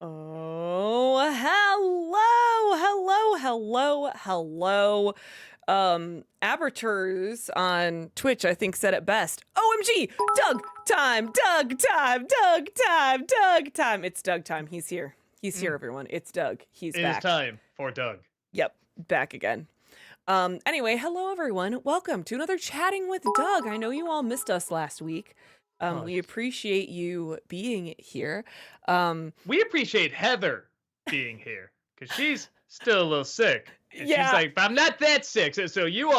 Oh, hello. Abertures on Twitch, I think, said it best. OMG! Doug time! Doug time! Doug time! Doug time! It's Doug time. He's here. He's here, everyone. It's Doug. He's It is back. time for Doug. Yep, back again. Anyway, hello, everyone. Welcome to another Chatting with Doug. I know you all missed us last week. We appreciate you being here. We appreciate Heather being here because she's still a little sick. And Yeah. she's like, I'm not that sick. So you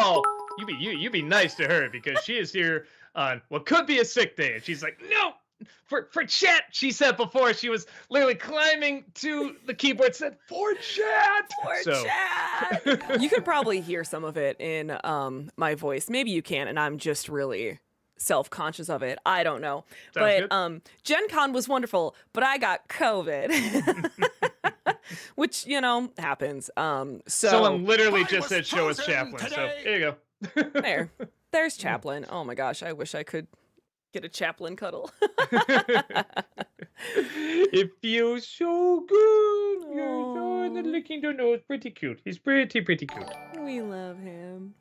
be nice to her because she is here on what could be a sick day. And she's like, no, for chat. She said before she was literally climbing to the keyboard, said for chat. Chat. You could probably hear some of it in my voice. Maybe you can, and I'm just really self-conscious of it. I don't know. Sounds But Gen Con was wonderful, but I got COVID. Which, happens. So someone literally just said show us Chaplin. Today. So there you go. There's Chaplin. Oh my gosh, I wish I could get a Chaplin cuddle. It feels so good. The licking the nose, pretty cute. He's pretty cute. We love him.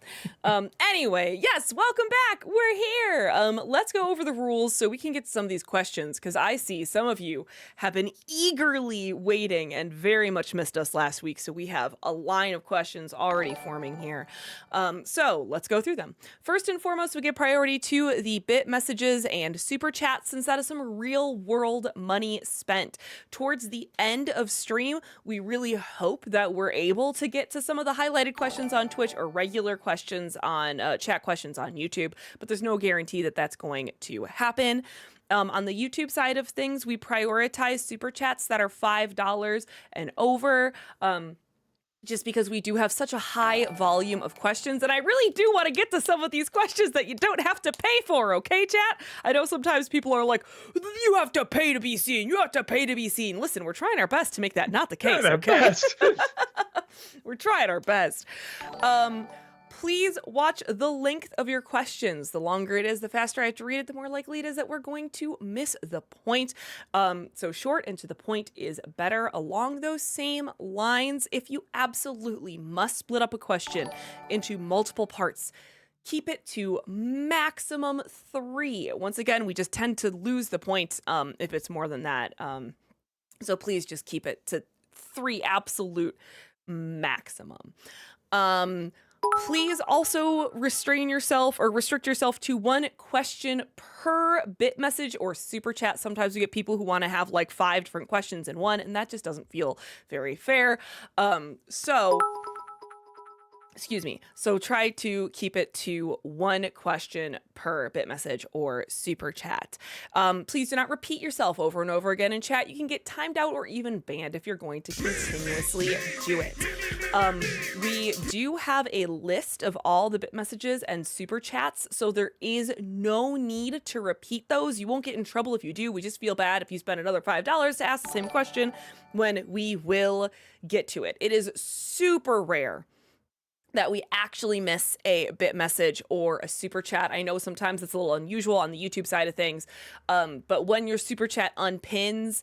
Anyway, yes, welcome back. We're here. Let's go over the rules so we can get some of these questions, because I see some of you have been eagerly waiting and very much missed us last week. So we have a line of questions already forming here. So let's go through them. First and foremost, we give priority to the bit messages and super chats, since that is some real world money spent. Towards the end of stream, we really hope that we're able to get to some of the highlighted questions on Twitch or regular questions on chat questions on YouTube, but there's no guarantee that that's going to happen. On the YouTube side of things, we prioritize super chats that are $5 and over. Just because we do have such a high volume of questions, and I really do want to get to some of these questions that you don't have to pay for, okay, chat? I know sometimes people are like, you have to pay to be seen, you have to pay to be seen. Listen, we're trying our best to make that not the case, okay? We're trying our best. Please watch the length of your questions. The longer it is, the faster I have to read it, the more likely it is that we're going to miss the point. So short and to the point is better. Along those same lines, if you absolutely must split up a question into multiple parts, keep it to maximum 3. Once again, we just tend to lose the point if it's more than that. So please just keep it to 3 absolute maximum. Please also restrain yourself or restrict yourself to 1 question per bit message or super chat. Sometimes we get people who want to have like 5 different questions in one, and that just doesn't feel very fair. So try to keep it to 1 question per bit message or super chat. Please do not repeat yourself over and over again in chat. You can get timed out or even banned if you're going to continuously do it. We do have a list of all the bit messages and super chats, so there is no need to repeat those. You won't get in trouble if you do. We just feel bad if you spend another $5 to ask the same question when we will get to it. It is super rare that we actually miss a bit message or a super chat. I know sometimes it's a little unusual on the YouTube side of things, but when your super chat unpins,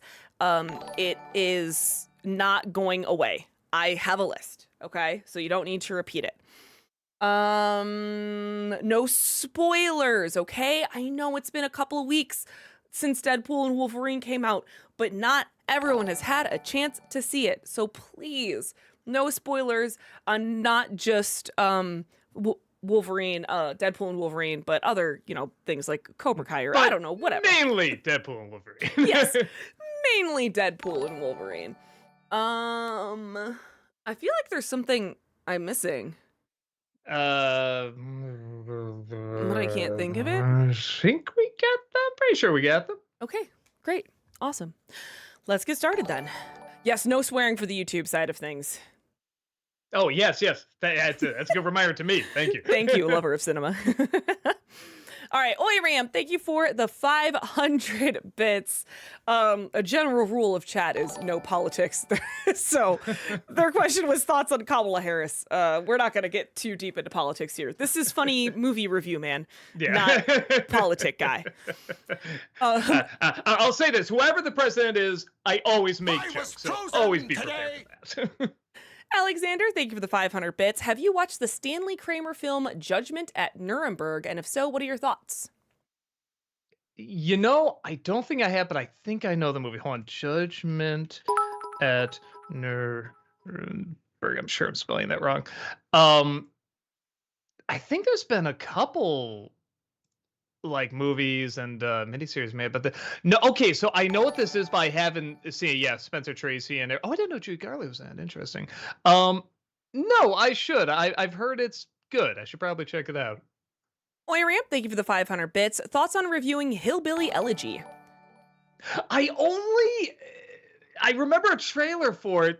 it is not going away. I have a list, okay? So you don't need to repeat it. No spoilers, okay? I know it's been a couple of weeks since Deadpool and Wolverine came out, but not everyone has had a chance to see it. So please, no spoilers on not just Wolverine, Deadpool and Wolverine, but other, things like Cobra Kai or I don't know, whatever. Mainly Deadpool and Wolverine. Yes, mainly Deadpool and Wolverine. I feel like there's something I'm missing. But I can't think of it. I think we got them. Pretty sure we got them. Okay, great. Awesome. Let's get started then. Yes, no swearing for the YouTube side of things. Oh, yes. That's a good reminder to me. Thank you. Thank you, lover of cinema. All right, Oi Ram, thank you for the 500 bits. A general rule of chat is no politics. So their question was thoughts on Kamala Harris. We're not going to get too deep into politics here. This is funny movie review, man, not politic guy. I'll say this. Whoever the president is, I always make jokes. So always be prepared for that. Alexander, thank you for the 500 bits. Have you watched the Stanley Kramer film Judgment at Nuremberg? And if so, what are your thoughts? I don't think I have, but I think I know the movie. Hold on. Judgment at Nuremberg. I'm sure I'm spelling that wrong. I think there's been a couple like movies and miniseries made, but no. Okay, so I know what this is, but I haven't seen it. Yeah, Spencer Tracy and I didn't know Judy Garland was in it. Interesting. No, I should. I've heard it's good. I should probably check it out. Oi Ramp, thank you for the 500 bits. Thoughts on reviewing Hillbilly Elegy? I remember a trailer for it,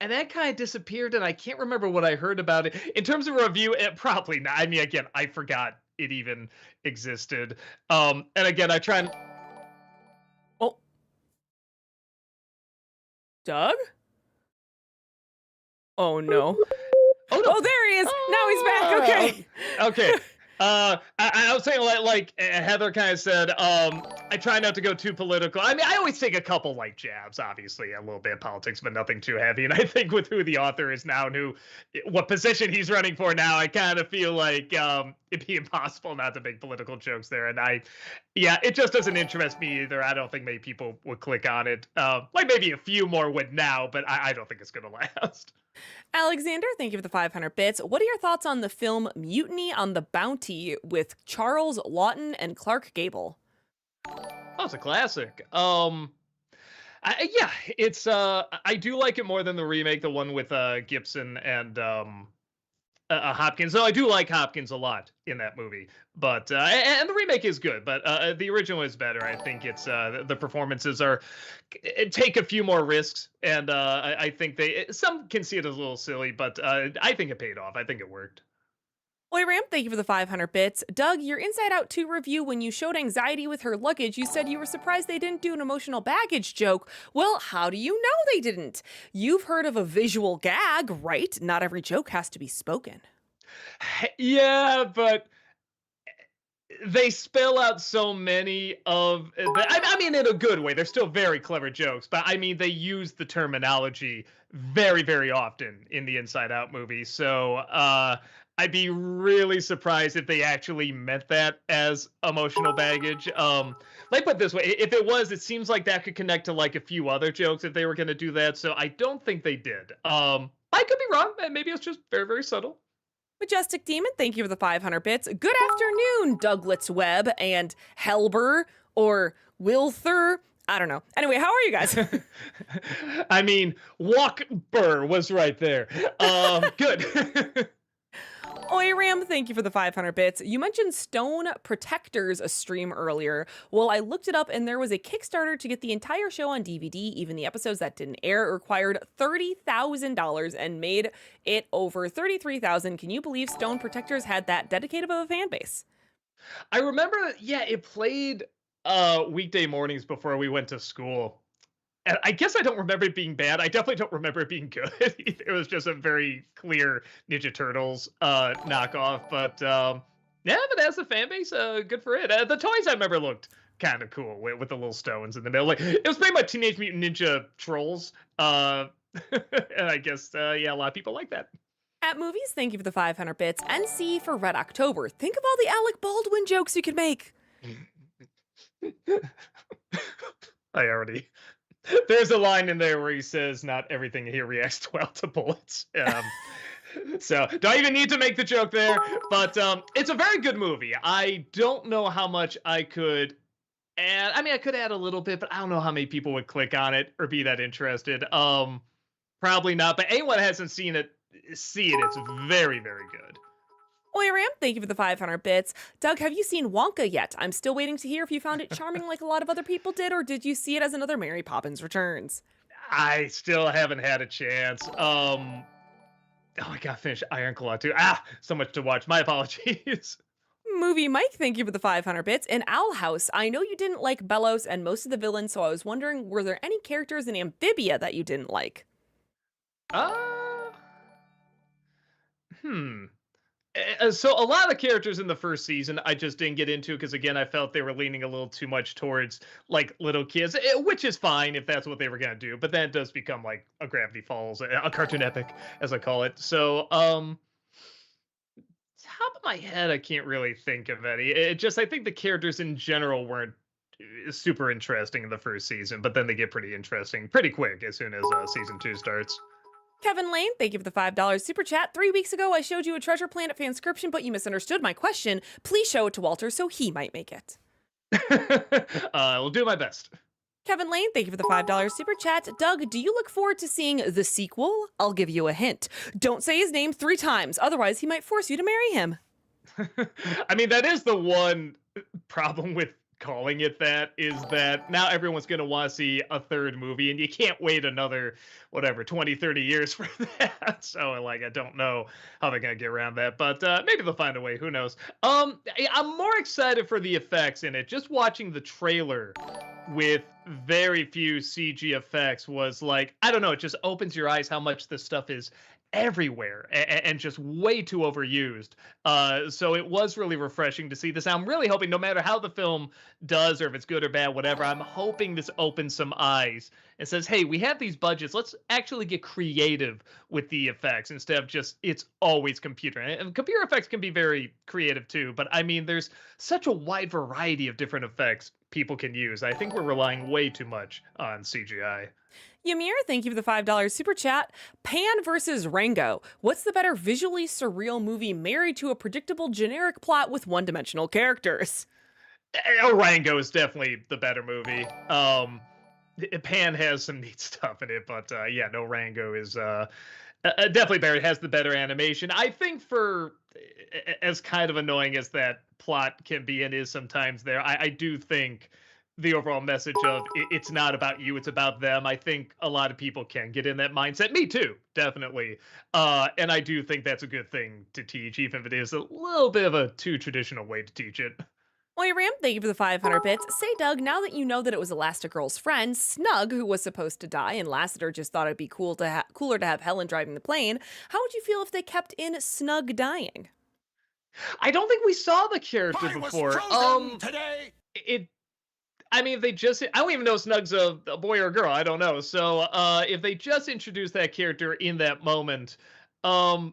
and that kind of disappeared, and I can't remember what I heard about it. In terms of a review, it probably not. I mean, again, I forgot it even existed. And again, I try and... Oh. Doug? Oh, no. Oh, no. Oh, there he is. Now he's back. Okay. Okay. I was saying, like Heather kind of said, I try not to go too political. I mean, I always take a couple light jabs, obviously, a little bit of politics, but nothing too heavy. And I think with who the author is now and what position he's running for now, I kind of feel like it'd be impossible not to make political jokes there. And it just doesn't interest me either. I don't think many people would click on it. Like maybe a few more would now, but I don't think it's going to last. Alexander, thank you for the 500 bits. What are your thoughts on the film Mutiny on the Bounty with Charles Laughton and Clark Gable? Oh, it's a classic. It's I do like it more than the remake, the one with Gibson and Hopkins. Though I do like Hopkins a lot in that movie, but and the remake is good, but the original is better. I think it's the performances take a few more risks, and I think some can see it as a little silly, but I think it paid off. I think it worked. Oi Ramp, thank you for the 500 bits. Doug, your Inside Out 2 review, when you showed anxiety with her luggage, you said you were surprised they didn't do an emotional baggage joke. Well, how do you know they didn't? You've heard of a visual gag, right? Not every joke has to be spoken. Yeah, but they spell out so many of I mean, in a good way. They're still very clever jokes, but I mean, they use the terminology very, very often in the Inside Out movie. So I'd be really surprised if they actually meant that as emotional baggage. Like, put it this way, if it was, it seems like that could connect to like a few other jokes if they were going to do that. So I don't think they did. I could be wrong. Maybe it's just very, very subtle. Majestic Demon, thank you for the 500 bits. Good afternoon, Douglas Webb and Helber or Wilther. I don't know. Anyway, how are you guys? I mean, Walkber was right there. Good. Oi Ram, thank you for the 500 bits. You mentioned Stone Protectors a stream earlier. Well, I looked it up and there was a Kickstarter to get the entire show on DVD. Even the episodes that didn't air required $30,000 and made it over $33,000. Can you believe Stone Protectors had that dedicated of a fan base? I remember, it played weekday mornings before we went to school. And I guess I don't remember it being bad. I definitely don't remember it being good. It was just a very clear Ninja Turtles knockoff. But but as a fan base, good for it. The toys I remember looked kind of cool with the little stones in the middle. Like, it was pretty much Teenage Mutant Ninja Trolls. And I guess, a lot of people like that. At Movies, thank you for the 500 bits. NC for Red October. Think of all the Alec Baldwin jokes you could make. There's a line in there where he says, not everything here reacts well to bullets. So don't even need to make the joke there, but it's a very good movie. I don't know how much I could add. I mean, I could add a little bit, but I don't know how many people would click on it or be that interested. Probably not, but anyone that hasn't seen it, see it. It's very, very good. Oi Ram, thank you for the 500 bits. Doug, have you seen Wonka yet? I'm still waiting to hear if you found it charming like a lot of other people did, or did you see it as another Mary Poppins Returns? I still haven't had a chance. I gotta finish Iron Claw too. So much to watch. My apologies. Movie Mike, thank you for the 500 bits. And Owl House, I know you didn't like Bellows and most of the villains, so I was wondering, were there any characters in Amphibia that you didn't like? Uh, hmm. So a lot of the characters in the first season I just didn't get into because again I felt they were leaning a little too much towards like little kids, which is fine if that's what they were gonna do. But then it does become like a Gravity Falls, a cartoon epic as I call it. So top of my head I can't really think of any. It just I think the characters in general weren't super interesting in the first season, but then they get pretty interesting pretty quick as soon as season 2 starts. Kevin Lane, thank you for the $5 super chat. 3 weeks ago, I showed you a Treasure Planet fanscription, but you misunderstood my question. Please show it to Walter so he might make it. I'll do my best. Kevin Lane, thank you for the $5 super chat. Doug, do you look forward to seeing the sequel? I'll give you a hint. Don't say his name 3 times, otherwise he might force you to marry him. I mean, that is the one problem with calling it that, is that now everyone's going to want to see a third movie and you can't wait another whatever 20-30 years for that. So like I don't know how they're going to get around that, but maybe they'll find a way, who knows. I'm more excited for the effects in it. Just watching the trailer with very few CG effects was like, I don't know, it just opens your eyes how much this stuff is everywhere and just way too overused. So it was really refreshing to see this. I'm really hoping, no matter how the film does or if it's good or bad, whatever, I'm hoping this opens some eyes and says, hey, we have these budgets. Let's actually get creative with the effects instead of just it's always computer. And computer effects can be very creative too. But I mean, there's such a wide variety of different effects people can use. I think we're relying way too much on CGI. Ymir, thank you for the $5 super chat. Pan versus Rango. What's the better visually surreal movie married to a predictable generic plot with one-dimensional characters? Rango is definitely the better movie. Pan has some neat stuff in it, but yeah, no, Rango is definitely better. It has the better animation. I think for as kind of annoying as that plot can be and is sometimes there, I do think the overall message of it's not about you, it's about them. I think a lot of people can get in that mindset. Me too, definitely. And I do think that's a good thing to teach, even if it is a little bit of a too traditional way to teach it. Ram, thank you for the 500 bits. Say, Doug, now that you know that it was Elastigirl's friend, Snug, who was supposed to die, and Lassiter just thought it'd be cooler to have Helen driving the plane, how would you feel if they kept in Snug dying? I don't think we saw the character before. Today. I mean, if they just, I don't even know if Snug's a boy or a girl. I don't know. So if they just introduced that character in that moment, I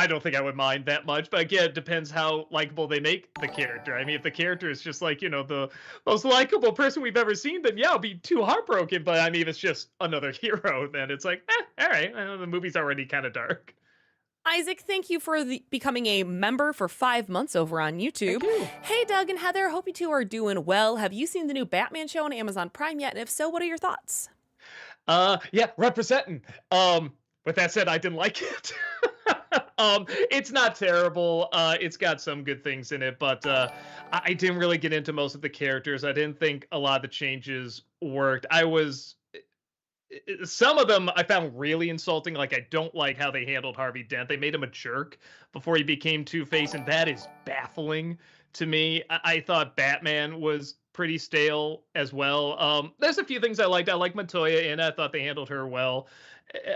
don't think I would mind that much. But again, it depends how likable they make the character. I mean, if the character is just like, the most likable person we've ever seen, then yeah, I'll be too heartbroken. But I mean, if it's just another hero, then it's like, all right. I know the movie's already kind of dark. Isaac, thank you for becoming a member for 5 months over on YouTube. Hey, Doug and Heather, hope you two are doing well. Have you seen the new Batman show on Amazon Prime yet? And if so, what are your thoughts? Yeah, representing. With that said, I didn't like it. It's not terrible. It's got some good things in it, but I didn't really get into most of the characters. I didn't think a lot of the changes worked. Some of them I found really insulting. Like, I don't like how they handled Harvey Dent. They made him a jerk before he became Two-Face, and that is baffling to me. I thought Batman was pretty stale as well. There's a few things I liked. I like Montoya, and I thought they handled her well.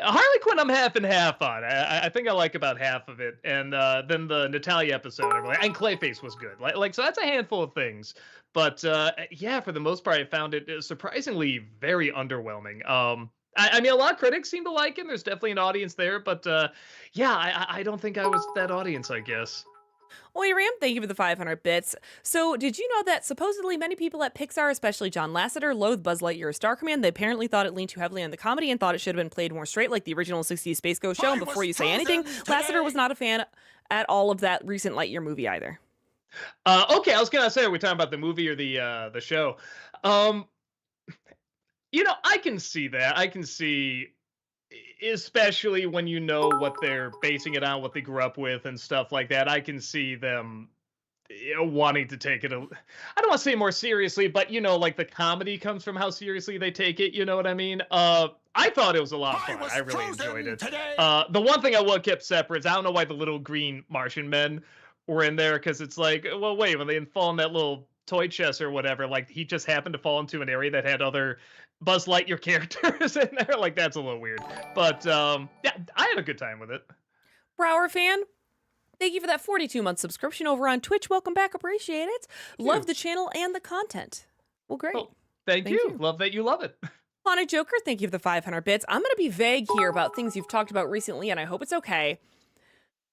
Harley Quinn, I'm half and half on. I think I like about half of it. And then the Natalia episode, and Clayface was good. Like, so that's a handful of things. But yeah, for the most part, I found it surprisingly very underwhelming. I mean, a lot of critics seem to like it. There's definitely an audience there. But yeah, I don't think I was that audience, I guess. Ram, thank you for the 500 bits. So, did you know that supposedly many people at Pixar, especially John Lasseter, loathe Buzz Lightyear Star Command? They apparently thought it leaned too heavily on the comedy and thought it should have been played more straight like the original 60s Space Ghost show. And before you say anything, Lasseter was not a fan at all of that recent Lightyear movie either. Okay, I was gonna say, are we talking about the movie or the show? I can see that. I can see, especially when you know what they're basing it on, what they grew up with and stuff like that. I can see them wanting to take it I don't want to say more seriously, but like the comedy comes from how seriously they take it. You know what I mean? I thought it was a lot of fun. I really enjoyed it. The one thing I would kept separate is I don't know why the little green Martian men were in there because it's like, well, wait, when they fall in that little toy chest or whatever, like he just happened to fall into an area that had other Buzz Lightyear characters in there. Like that's a little weird. But yeah, I had a good time with it. Brower fan, thank you for that 42-month subscription over on Twitch. Welcome back. Appreciate it. Love the channel and the content. Well, great. Oh, thank you. Love that you love it. Haunted Joker, thank you for the 500 bits. I'm going to be vague here about things you've talked about recently, and I hope it's okay.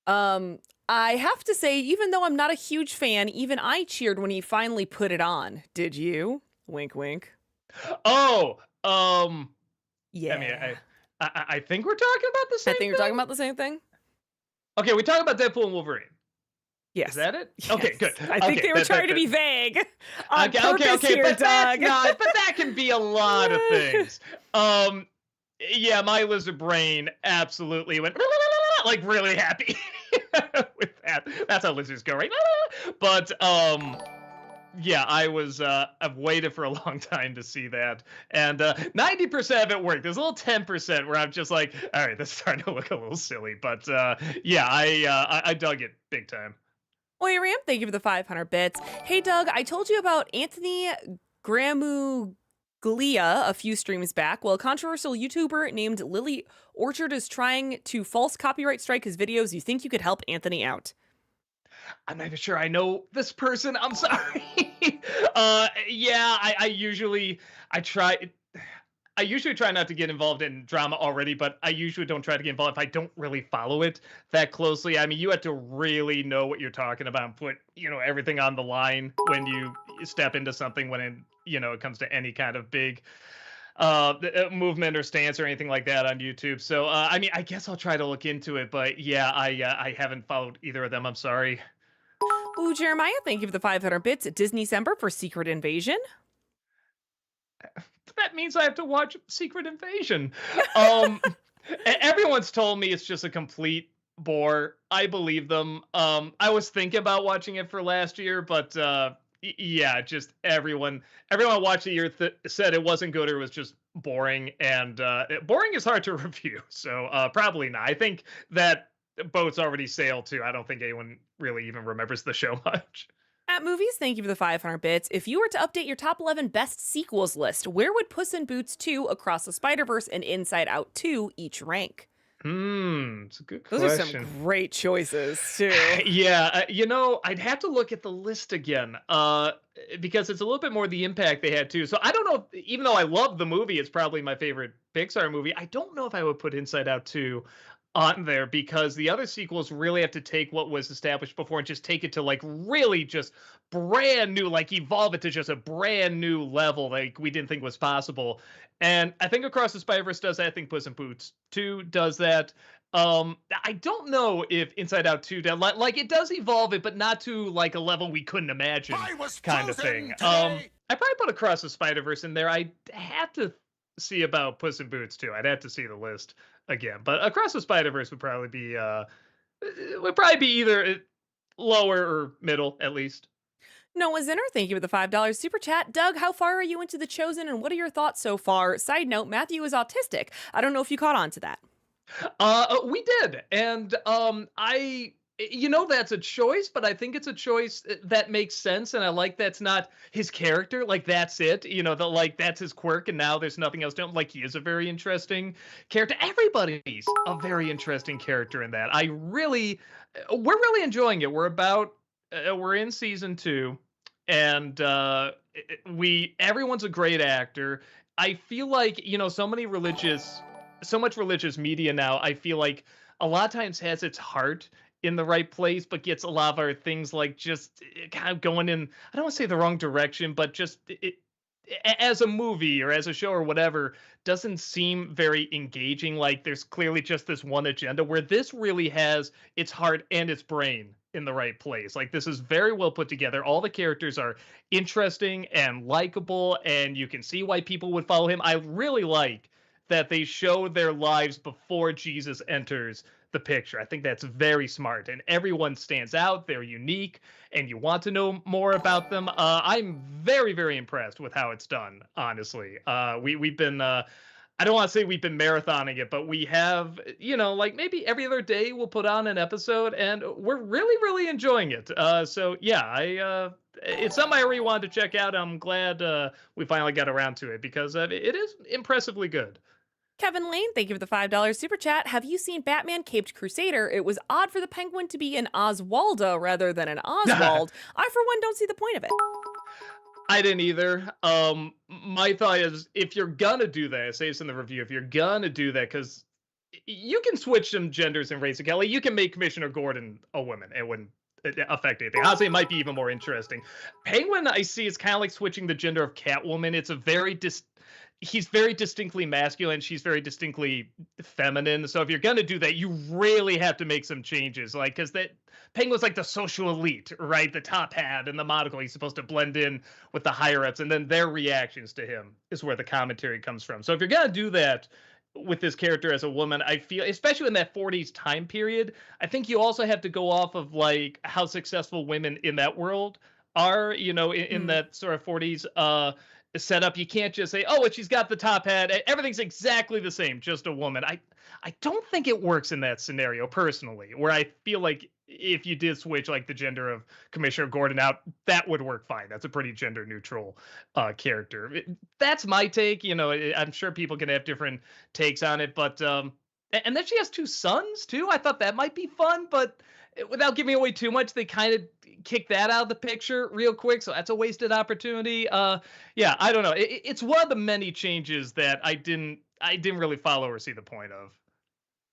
I have to say, even though I'm not a huge fan, even I cheered when he finally put it on. Did you? Wink, wink. Oh, yeah. I mean, I think we're talking about the same thing. I think we're talking about the same thing. Okay, we talk about Deadpool and Wolverine. Yes. Is that it? Yes. Okay, good. I think they were trying to be vague on purpose here, but Doug. but that can be a lot of things. Yeah, my lizard brain absolutely went like really happy with that. That's how lizards go, right? But yeah, I've waited for a long time to see that, and 90% of it worked. There's a little 10% where I'm just like, all right, this is starting to look a little silly, but yeah, I dug it big time. Oi, Ram, thank you for the 500 bits. Hey, Doug, I told you about Anthony Gramuglia a few streams back. Well, a controversial YouTuber named Lily Orchard is trying to false copyright strike his videos. You think you could help Anthony out? I'm not even sure I know this person. I'm sorry. Yeah, I usually try not to get involved in drama already, but I usually don't try to get involved if I don't really follow it that closely. I mean, you have to really know what you're talking about and put, everything on the line when you step into something when it comes to any kind of big movement or stance or anything like that on YouTube. So, I mean, I guess I'll try to look into it, but yeah, I haven't followed either of them. I'm sorry. Ooh, Jeremiah, thank you for the 500 bits. Disney-cember for Secret Invasion. That means I have to watch Secret Invasion. Everyone's told me it's just a complete bore. I believe them. I was thinking about watching it for last year, but yeah, just everyone watched the year said it wasn't good or it was just boring, and boring is hard to review. So probably not. I think that boat's already sailed too. I don't think anyone really even remembers the show much. At Movies, thank you for the 500 bits. If you were to update your top 11 best sequels list, where would Puss in Boots 2, Across the Spider-Verse, and Inside Out 2 each rank? It's a good question. Those are some great choices, too. Yeah, I'd have to look at the list again, because it's a little bit more the impact they had, too. So I don't know, even though I love the movie, it's probably my favorite Pixar movie, I don't know if I would put Inside Out 2 on there, because the other sequels really have to take what was established before and just take it to like really just brand new, like evolve it to just a brand new level like we didn't think was possible. And I think Across the Spider-Verse does that. I think Puss in Boots 2 does that. I don't know if Inside Out 2 does, like it does evolve it, but not to like a level we couldn't imagine kind of thing. I probably put Across the Spider-Verse in there. I have to see about Puss in Boots 2. I'd have to see the list again, but Across the Spider-Verse would probably be either lower or middle at least. Noah Zinner, thank you for the $5 super chat. Doug, how far are you into The Chosen, and what are your thoughts so far? Side note, Matthew is autistic. I don't know if you caught on to that. We did, and that's a choice, but I think it's a choice that makes sense, and I like that's not his character, like that's it, that's his quirk, and now there's nothing else to him. Like, he is a very interesting character. Everybody's a very interesting character in that. We're really enjoying it. We're in season 2, and everyone's a great actor. I feel like, so much religious media now, I feel like a lot of times has its heart in the right place, but gets a lot of our things like just kind of going in, I don't want to say the wrong direction, but just as a movie or as a show or whatever, doesn't seem very engaging. Like there's clearly just this one agenda, where this really has its heart and its brain in the right place. Like this is very well put together. All the characters are interesting and likable, and you can see why people would follow him. I really like that they show their lives before Jesus enters the picture. I think that's very smart, and everyone stands out. They're unique, and you want to know more about them. I'm very, very impressed with how it's done, honestly. We've been I don't want to say we've been marathoning it, but we have, like maybe every other day we'll put on an episode, and we're really, really enjoying it. So yeah, it's something I really wanted to check out. I'm glad we finally got around to it because it is impressively good. Kevin Lane, thank you for the $5 super chat. Have you seen Batman Caped Crusader? It was odd for the Penguin to be an Oswaldo rather than an Oswald. I, for one, don't see the point of it. I didn't either. My thought is if you're gonna do that, I say this in the review, if you're gonna do that, because you can switch some genders and race. Kelly, you can make Commissioner Gordon a woman. It wouldn't affect anything. Honestly, it might be even more interesting. Penguin, I see, is kind of like switching the gender of Catwoman. It's a he's very distinctly masculine. She's very distinctly feminine. So if you're gonna do that, you really have to make some changes, like because that Penguin's like the social elite, right? The top hat and the monocle. He's supposed to blend in with the higher ups, and then their reactions to him is where the commentary comes from. So if you're gonna do that with this character as a woman, I feel, especially in that 40s time period, I think you also have to go off of like how successful women in that world are, in that sort of 40s setup. You can't just say, oh, she's got the top hat, everything's exactly the same, just a woman. I don't think it works in that scenario personally, where I feel like if you did switch like the gender of Commissioner Gordon out, that would work fine. That's a pretty gender neutral character. That's my take. I'm sure people can have different takes on it, but and then she has two sons too. I thought that might be fun, but without giving away too much, they kind of kick that out of the picture real quick. So that's a wasted opportunity. Yeah, I don't know. It's one of the many changes that I didn't really follow or see the point of.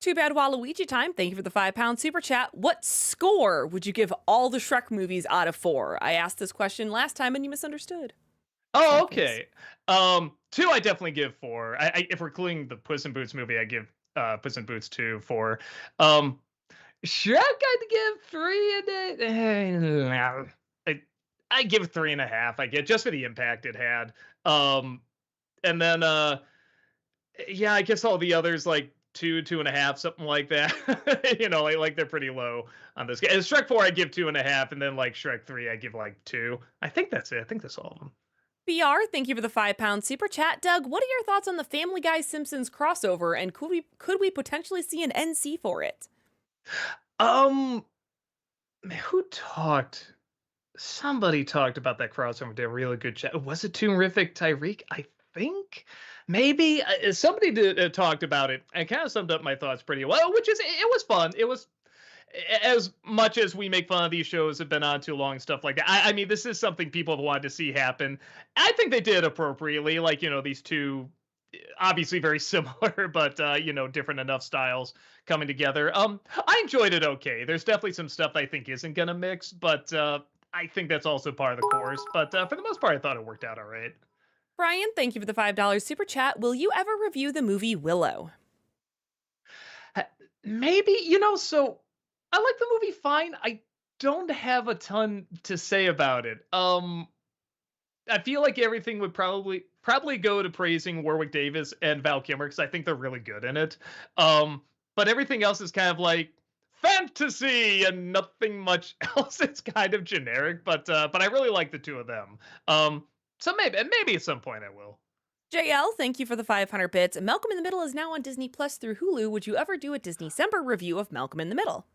Too bad Waluigi time. Thank you for the £5 super chat. What score would you give all the Shrek movies out of 4? I asked this question last time and you misunderstood. Oh, okay. Two, I definitely give 4. If we're including the Puss in Boots movie, I give Puss in Boots 2 4. Shrek, I'd give 3 I give 3.5. I get just for the impact it had. And then yeah, I guess all the others like 2, 2.5, something like that. Like they're pretty low on this. And Shrek 4, I give 2.5, and then like Shrek 3, I give like 2. I think that's it. I think that's all of them. BR, thank you for the £5 super chat. Doug, what are your thoughts on the Family Guy Simpsons crossover, and could we potentially see an NC for it? Who talked? Somebody talked about that crossover. Did a really good chat. Was it Terrific Tyreek? I think maybe somebody talked about it and kind of summed up my thoughts pretty well. Which is, it was fun. It was, as much as we make fun of these shows have been on too long, stuff like that. I mean, this is something people have wanted to see happen. I think they did appropriately. Like, these two obviously very similar, but different enough styles coming together. I enjoyed it okay. There's definitely some stuff I think isn't gonna mix, but I think that's also part of the course. But for the most part, I thought it worked out all right. Brian, thank you for the $5 super chat. Will you ever review the movie Willow? Maybe, so I like the movie fine. I don't have a ton to say about it. I feel like everything would probably go to praising Warwick Davis and Val Kilmer because I think they're really good in it. But everything else is kind of like fantasy and nothing much else. It's kind of generic, but I really like the two of them. So maybe at some point I will. JL, thank you for the 500 bits. Malcolm in the Middle is now on Disney Plus through Hulu. Would you ever do a Disney-Cember review of Malcolm in the Middle?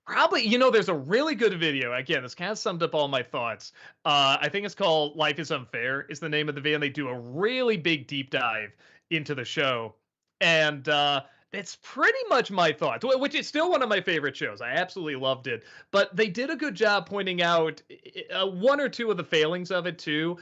Probably, there's a really good video. Again, this kind of summed up all my thoughts. I think it's called Life is Unfair is the name of the video. And they do a really big deep dive into the show. And it's pretty much my thoughts, which is still one of my favorite shows. I absolutely loved it. But they did a good job pointing out one or two of the failings of it, too.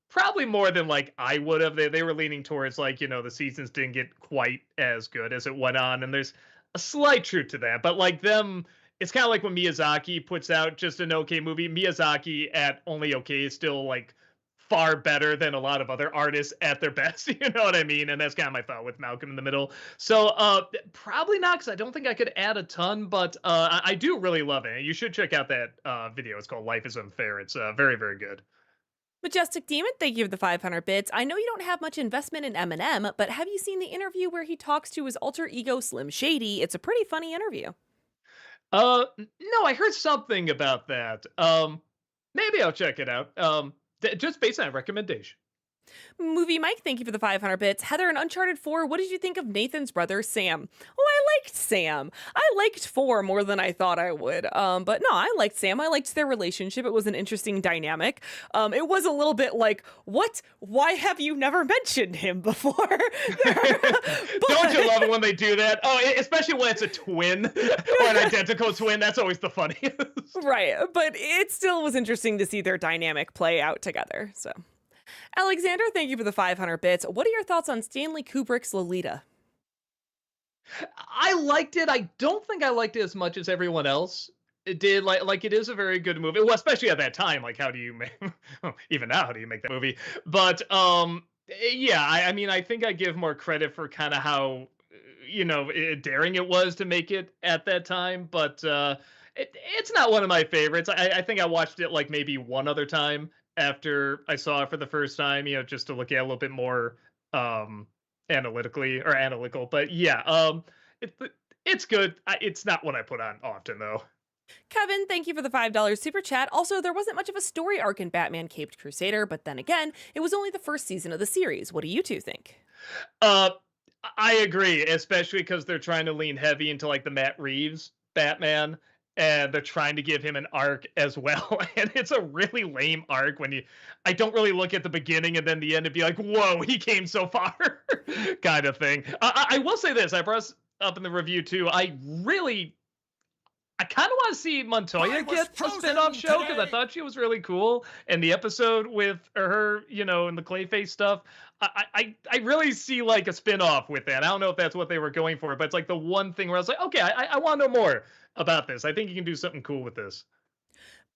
Probably more than like I would have. They were leaning towards like, the seasons didn't get quite as good as it went on. And there's a slight truth to that, but like them, it's kind of like when Miyazaki puts out just an okay movie. Miyazaki at only okay is still like far better than a lot of other artists at their best. You know what I mean? And that's kind of my thought with Malcolm in the Middle. So probably not, because I don't think I could add a ton, but I do really love it. You should check out that video. It's called Life is Unfair. It's very, very good. Majestic Demon, thank you for the 500 bits. I know you don't have much investment in Eminem, but have you seen the interview where he talks to his alter ego Slim Shady? It's a pretty funny interview. No, I heard something about that. Maybe I'll check it out. Just based on recommendation. Movie Mike, thank you for the 500 bits. Heather in Uncharted 4, what did you think of Nathan's brother, Sam? Oh, I liked Sam. I liked 4 more than I thought I would. But no, I liked Sam. I liked their relationship. It was an interesting dynamic. It was a little bit like, what? Why have you never mentioned him before? Don't you love it when they do that? Oh, especially when it's a twin or an identical twin. That's always the funniest. Right. But it still was interesting to see their dynamic play out together. So. Alexander, thank you for the 500 bits. What are your thoughts on Stanley Kubrick's Lolita? I liked it. I don't think I liked it as much as everyone else it did. Like it is a very good movie. Well, especially at that time. Like, how do you make even now? How do you make that movie? But yeah. I mean, I think I give more credit for kind of how daring it was to make it at that time. But it's not one of my favorites. I think I watched it like maybe one other time after I saw it for the first time, just to look at it a little bit more analytical. But yeah, it's good. It's not what I put on often, though. Kevin, thank you for the $5 super chat. Also, there wasn't much of a story arc in Batman Caped Crusader, but then again, it was only the first season of the series. What do you two think? I agree, especially because they're trying to lean heavy into like the Matt Reeves Batman, and they're trying to give him an arc as well. And it's a really lame arc when I don't really look at the beginning and then the end and be like, whoa, he came so far kind of thing. I will say this, I brought this up in the review too. I kind of want to see Montoya get a spin-off show because I thought she was really cool. And the episode with her, and the Clayface stuff, I really see like a spin-off with that. I don't know if that's what they were going for, but it's like the one thing where I was like, okay, I want to know more about this. I think you can do something cool with this.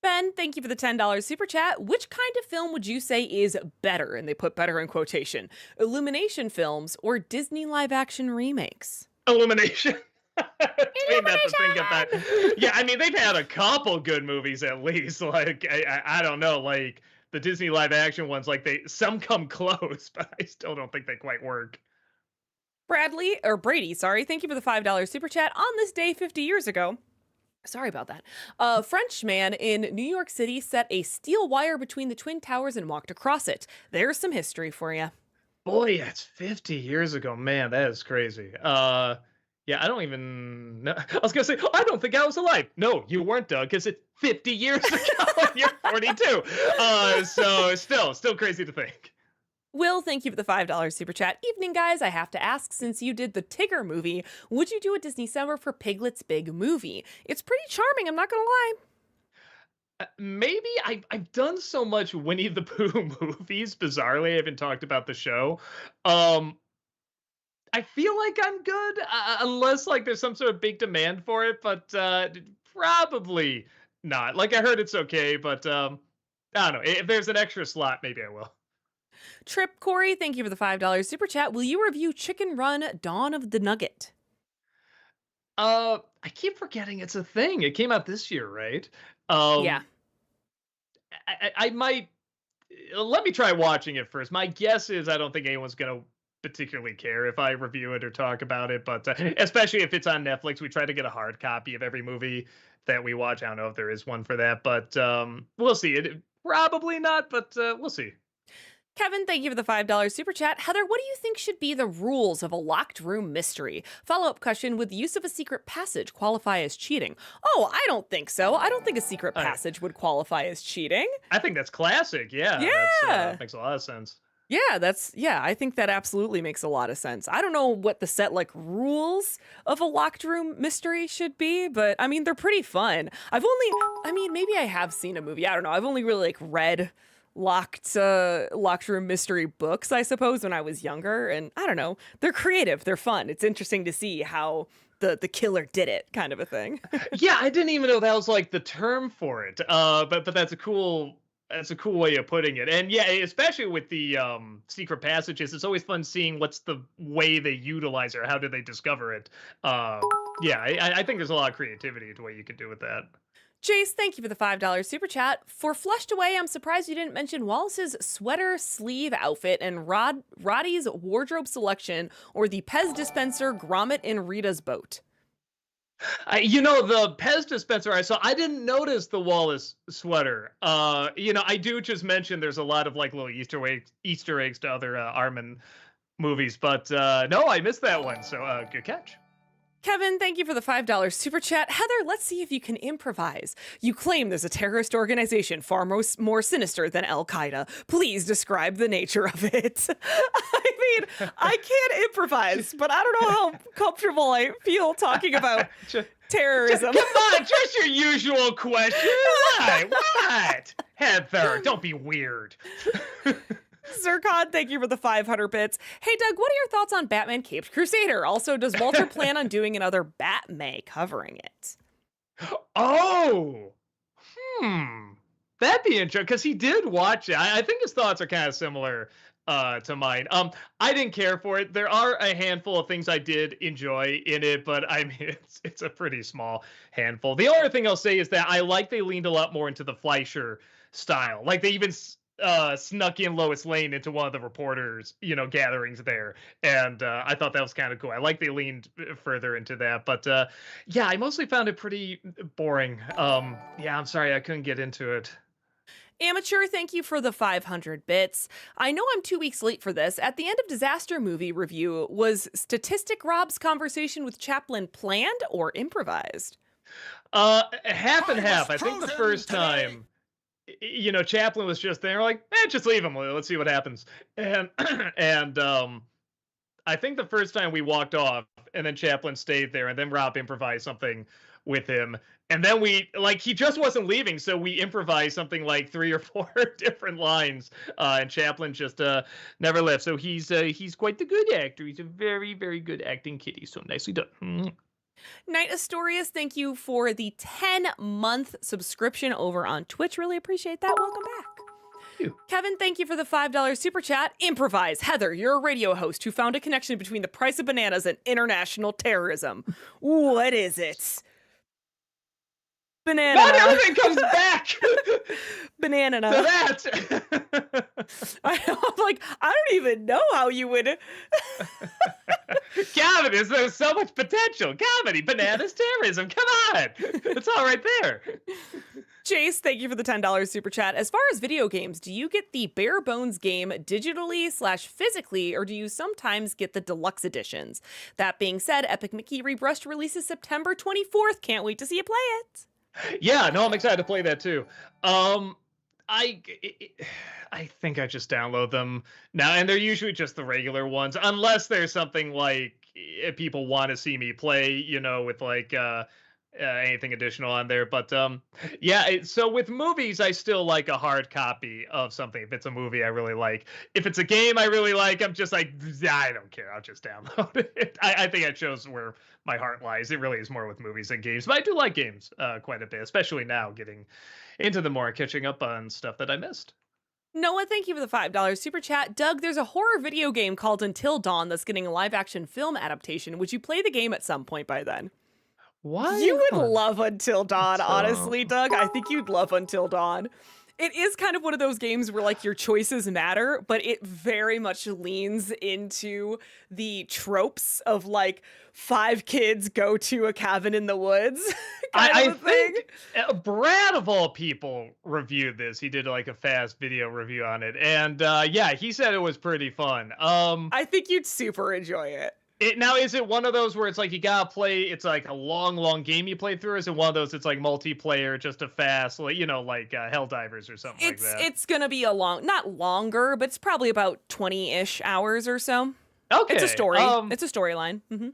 Ben, thank you for the $10 super chat. Which kind of film would you say is better? And they put better in quotation. Illumination films or Disney live action remakes? Illumination. Yeah, I mean, they've had a couple good movies at least. Like, I don't know, like the Disney live action ones, like some come close, but I still don't think they quite work. Brady, sorry. Thank you for the $5 super chat. On this day 50 years ago, sorry about that, a French man in New York City set a steel wire between the Twin Towers and walked across it. There's some history for you. Boy, that's 50 years ago. Man, that is crazy. Yeah, I don't even know. I was going to say, I don't think I was alive. No, you weren't, Doug, because it's 50 years ago and you're 42. So still crazy to think. Will, thank you for the $5 super chat. Evening, guys. I have to ask, since you did the Tigger movie, would you do a Disney summer for Piglet's big movie? It's pretty charming, I'm not going to lie. Maybe I've done so much Winnie the Pooh movies. Bizarrely, I haven't talked about the show. I feel like I'm good, unless like there's some sort of big demand for it, but probably not. Like I heard it's okay, but I don't know. If there's an extra slot, maybe I will. Trip Corey, thank you for the $5 super chat. Will you review Chicken Run Dawn of the Nugget? I keep forgetting it's a thing. It came out this year, right? Yeah. I might let me try watching it first. My guess is I don't think anyone's gonna particularly care if I review it or talk about it, but especially if it's on Netflix, we try to get a hard copy of every movie that we watch. I don't know if there is one for that, but we'll see. It probably not, but we'll see. Kevin, thank you for the $5 super chat. Heather, what do you think should be the rules of a locked room mystery? Follow-up question, would the use of a secret passage qualify as cheating? Oh, I don't think so. I don't think a secret passage would qualify as cheating. I think that's classic. Yeah. Yeah. That makes a lot of sense. Yeah, I think that absolutely makes a lot of sense. I don't know what the set like rules of a locked room mystery should be, but I mean, they're pretty fun. Maybe I have seen a movie. I don't know. I've only really like read locked room mystery books, I suppose, when I was younger, and I don't know. They're creative. They're fun. It's interesting to see how the killer did it, kind of a thing. Yeah, I didn't even know that was like the term for it. But that's a cool way of putting it. And yeah, especially with the secret passages, it's always fun seeing what's the way they utilize it or how do they discover it. Yeah, I think there's a lot of creativity to what you could do with that. Jace, thank you for the $5 super chat. For Flushed Away, I'm surprised you didn't mention Wallace's sweater sleeve outfit and Roddy's wardrobe selection or the Pez dispenser Gromit in Rita's boat. The Pez dispenser I saw, I didn't notice the Wallace sweater. I do just mention there's a lot of like little Easter eggs to other Armin movies, but no, I missed that one. So good catch. Kevin, thank you for the $5 super chat. Heather, let's see if you can improvise. You claim there's a terrorist organization far more sinister than Al Qaeda. Please describe the nature of it. I mean, I can't improvise, but I don't know how comfortable I feel talking about terrorism. Come on, just your usual question. Why? What? Heather, don't be weird. Zircon, thank you for the 500 bits. Hey, Doug, what are your thoughts on Batman Caped Crusader? Also, does Walter plan on doing another Batman covering it? Oh, that'd be interesting because he did watch it. I think his thoughts are kind of similar to mine. I didn't care for it. There are a handful of things I did enjoy in it, but I mean, it's a pretty small handful. The only thing I'll say is that I like they leaned a lot more into the Fleischer style. Like they even snuck in Lois Lane into one of the reporters, gatherings there, and I thought that was kind of cool. I like they leaned further into that, but yeah, I mostly found it pretty boring. Yeah, I'm sorry I couldn't get into it. Amateur, thank you for the 500 bits. I know I'm 2 weeks late for this. At the end of Disaster Movie Review, was Statistic Rob's conversation with Chaplin planned or improvised? Half and half. I think the first time, Chaplin was just there, like, just leave him. Let's see what happens. And and I think the first time we walked off, and then Chaplin stayed there, and then Rob improvised something with him. And then he just wasn't leaving, so we improvised something like 3 or 4 different lines, and Chaplin just never left. So he's quite the good actor. He's a very, very good acting kitty. So nicely done. Knight Astorius, thank you for the 10-month subscription over on Twitch. Really appreciate that. Welcome back. Kevin, thank you for the $5 super chat. Improvise. Heather, you're a radio host who found a connection between the price of bananas and international terrorism. What is it? Banana. Not everything comes back. Banana. To that. I'm like, I don't even know how you would. Comedy, there's so much potential. Comedy, bananas, terrorism. Come on. It's all right there. Chase, thank you for the $10 super chat. As far as video games, do you get the bare bones game digitally/physically, or do you sometimes get the deluxe editions? That being said, Epic Mickey Rebrushed releases September 24th. Can't wait to see you play it. Yeah, no, I'm excited to play that too. I think I just download them now, and they're usually just the regular ones, unless there's something like people want to see me play, with like anything additional on there. But yeah, so with movies, I still like a hard copy of something. If it's a movie I really like, if it's a game I really like, I'm just like, I don't care. I'll just download it. I think that shows where my heart lies. It really is more with movies than games, but I do like games quite a bit, especially now getting into the more catching up on stuff that I missed. Noah, thank you for the $5 super chat. Doug, there's a horror video game called Until Dawn that's getting a live action film adaptation. Would you play the game at some point by then? Why? You would love Until Dawn, honestly, Doug. I think you'd love Until Dawn. It is kind of one of those games where like your choices matter, but it very much leans into the tropes of like 5 kids go to a cabin in the woods. I think Brad of all people reviewed this. He did like a fast video review on it, and yeah, he said it was pretty fun. I think you'd super enjoy it. Now, is it one of those where it's like you gotta play, it's like a long game you play through? Or is it one of those it's like multiplayer, just a fast, like, like Helldivers or something like that? It's gonna be a not longer, but it's probably about 20-ish hours or so. Okay. It's a story. It's a storyline. Mm-hmm.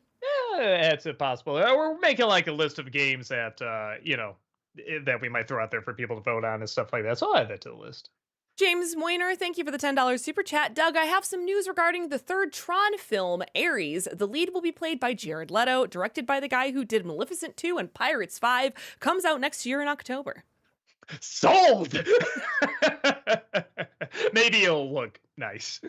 Yeah, it's possible. We're making like a list of games that, that we might throw out there for people to vote on and stuff like that. So I'll add that to the list. James Moiner, thank you for the $10 super chat. Doug, I have some news regarding the third Tron film, Ares. The lead will be played by Jared Leto, directed by the guy who did Maleficent 2 and Pirates 5. Comes out next year in October. Sold! Maybe it'll look nice.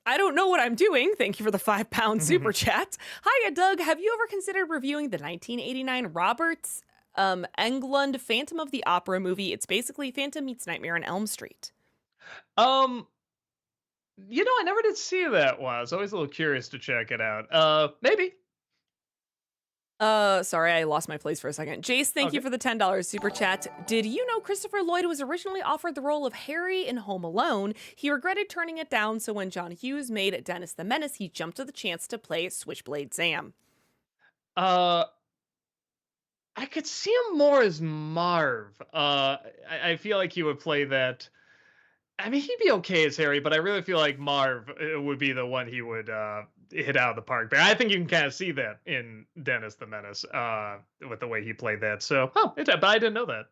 I don't know what I'm doing. Thank you for the £5 super chat. Hiya, Doug. Have you ever considered reviewing the 1989 Roberts Englund Phantom of the Opera movie? It's basically Phantom meets Nightmare on Elm Street. I never did see that one. I was always a little curious to check it out. Maybe. Sorry, I lost my place for a second. Jace, thank you Okay. for the $10 super chat. Did you know Christopher Lloyd was originally offered the role of Harry in Home Alone? He regretted turning it down, so when John Hughes made Dennis the Menace, he jumped at the chance to play Switchblade Sam. Uh, I could see him more as Marv. I feel like he would play that. I mean, he'd be okay as Harry, but I really feel like Marv would be the one he would hit out of the park. But I think you can kind of see that in Dennis the Menace with the way he played that. So, but I didn't know that.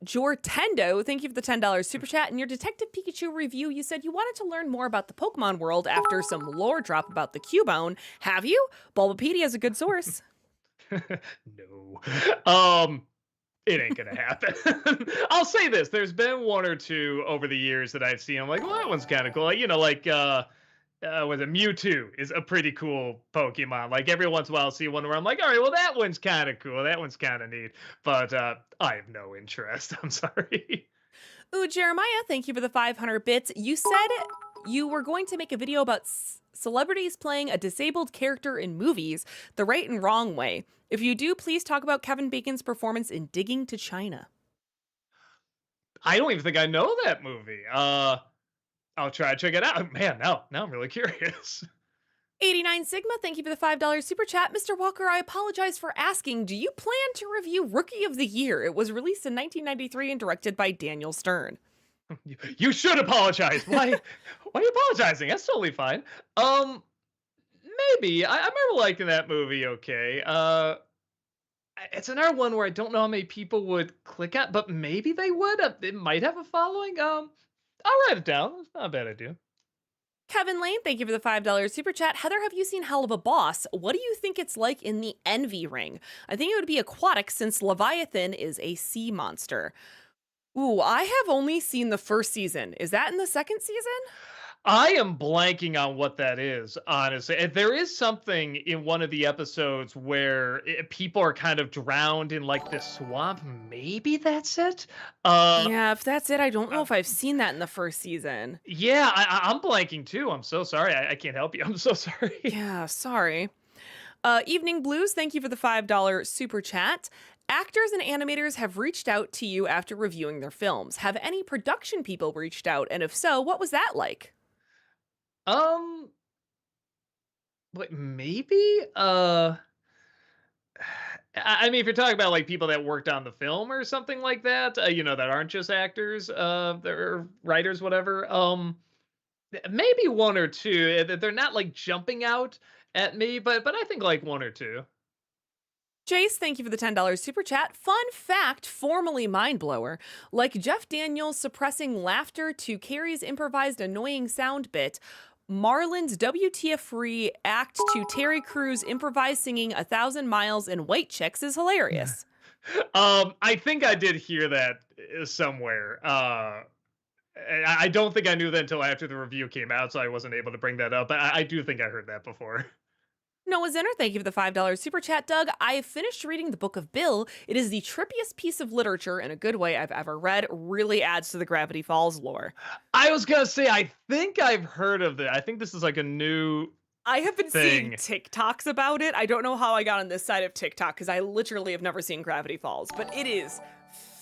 Jortendo, thank you for the $10 super chat. In your Detective Pikachu review, you said you wanted to learn more about the Pokemon world after some lore drop about the Cubone. Have you? Bulbapedia is a good source. No. It ain't gonna happen. I'll say this: there's been one or two over the years that I've seen. I'm like, well, that one's kind of cool. Like, was it Mewtwo is a pretty cool Pokemon. Like every once in a while, I'll see one where I'm like, all right, well, that one's kind of cool. That one's kind of neat. But I have no interest. I'm sorry. Ooh, Jeremiah, thank you for the 500 bits. You said you were going to make a video about celebrities playing a disabled character in movies the right and wrong way. If you do, please talk about Kevin Bacon's performance in Digging to China. I don't even think I know that movie. I'll try to check it out. Man, now I'm really curious. 89 Sigma, thank you for the $5 super chat. Mr. Walker, I apologize for asking, do you plan to review Rookie of the Year? It was released in 1993 and directed by Daniel Stern. You should apologize. Why are you apologizing? That's totally fine. Maybe. I remember liking that movie okay. It's another one where I don't know how many people would click at, but maybe they would. It might have a following. I'll write it down. It's not a bad idea. Kevin Lane, thank you for the $5 super chat. Heather, have you seen Hell of a Boss? What do you think it's like in the Envy Ring? I think it would be aquatic since Leviathan is a sea monster. Ooh, I have only seen the first season. Is that in the second season? I am blanking on what that is, honestly. There is something in one of the episodes where people are kind of drowned in like this swamp. Maybe that's it. Yeah, if that's it, I don't know if I've seen that in the first season. Yeah, I'm blanking too. I'm so sorry. I can't help you. I'm so sorry. Yeah, sorry. Evening Blues, thank you for the $5 super chat. Actors and animators have reached out to you after reviewing their films. Have any production people reached out? And if so, what was that like? Um, but maybe. I mean, if you're talking about like people that worked on the film or something like that, that aren't just actors, they're writers, whatever. Maybe one or two. They're not like jumping out at me, but I think like one or two. Jace, thank you for the $10 super chat. Fun fact, formerly mind blower. Like Jeff Daniels suppressing laughter to Carrie's improvised annoying sound bit, Marlon's WTF free act to Terry Crews improvised singing 1,000 Miles in White Chicks is hilarious. I think I did hear that somewhere. I don't think I knew that until after the review came out, so I wasn't able to bring that up. I do think I heard that before. Noah Zinner, thank you for the $5 super chat. Doug, I have finished reading the Book of Bill. It is the trippiest piece of literature in a good way I've ever read. Really adds to the Gravity Falls lore. I was gonna say, I think I've heard of it. I think this is like a new I have been seeing thing. TikToks about it. I don't know how I got on this side of TikTok because I literally have never seen Gravity Falls, but it is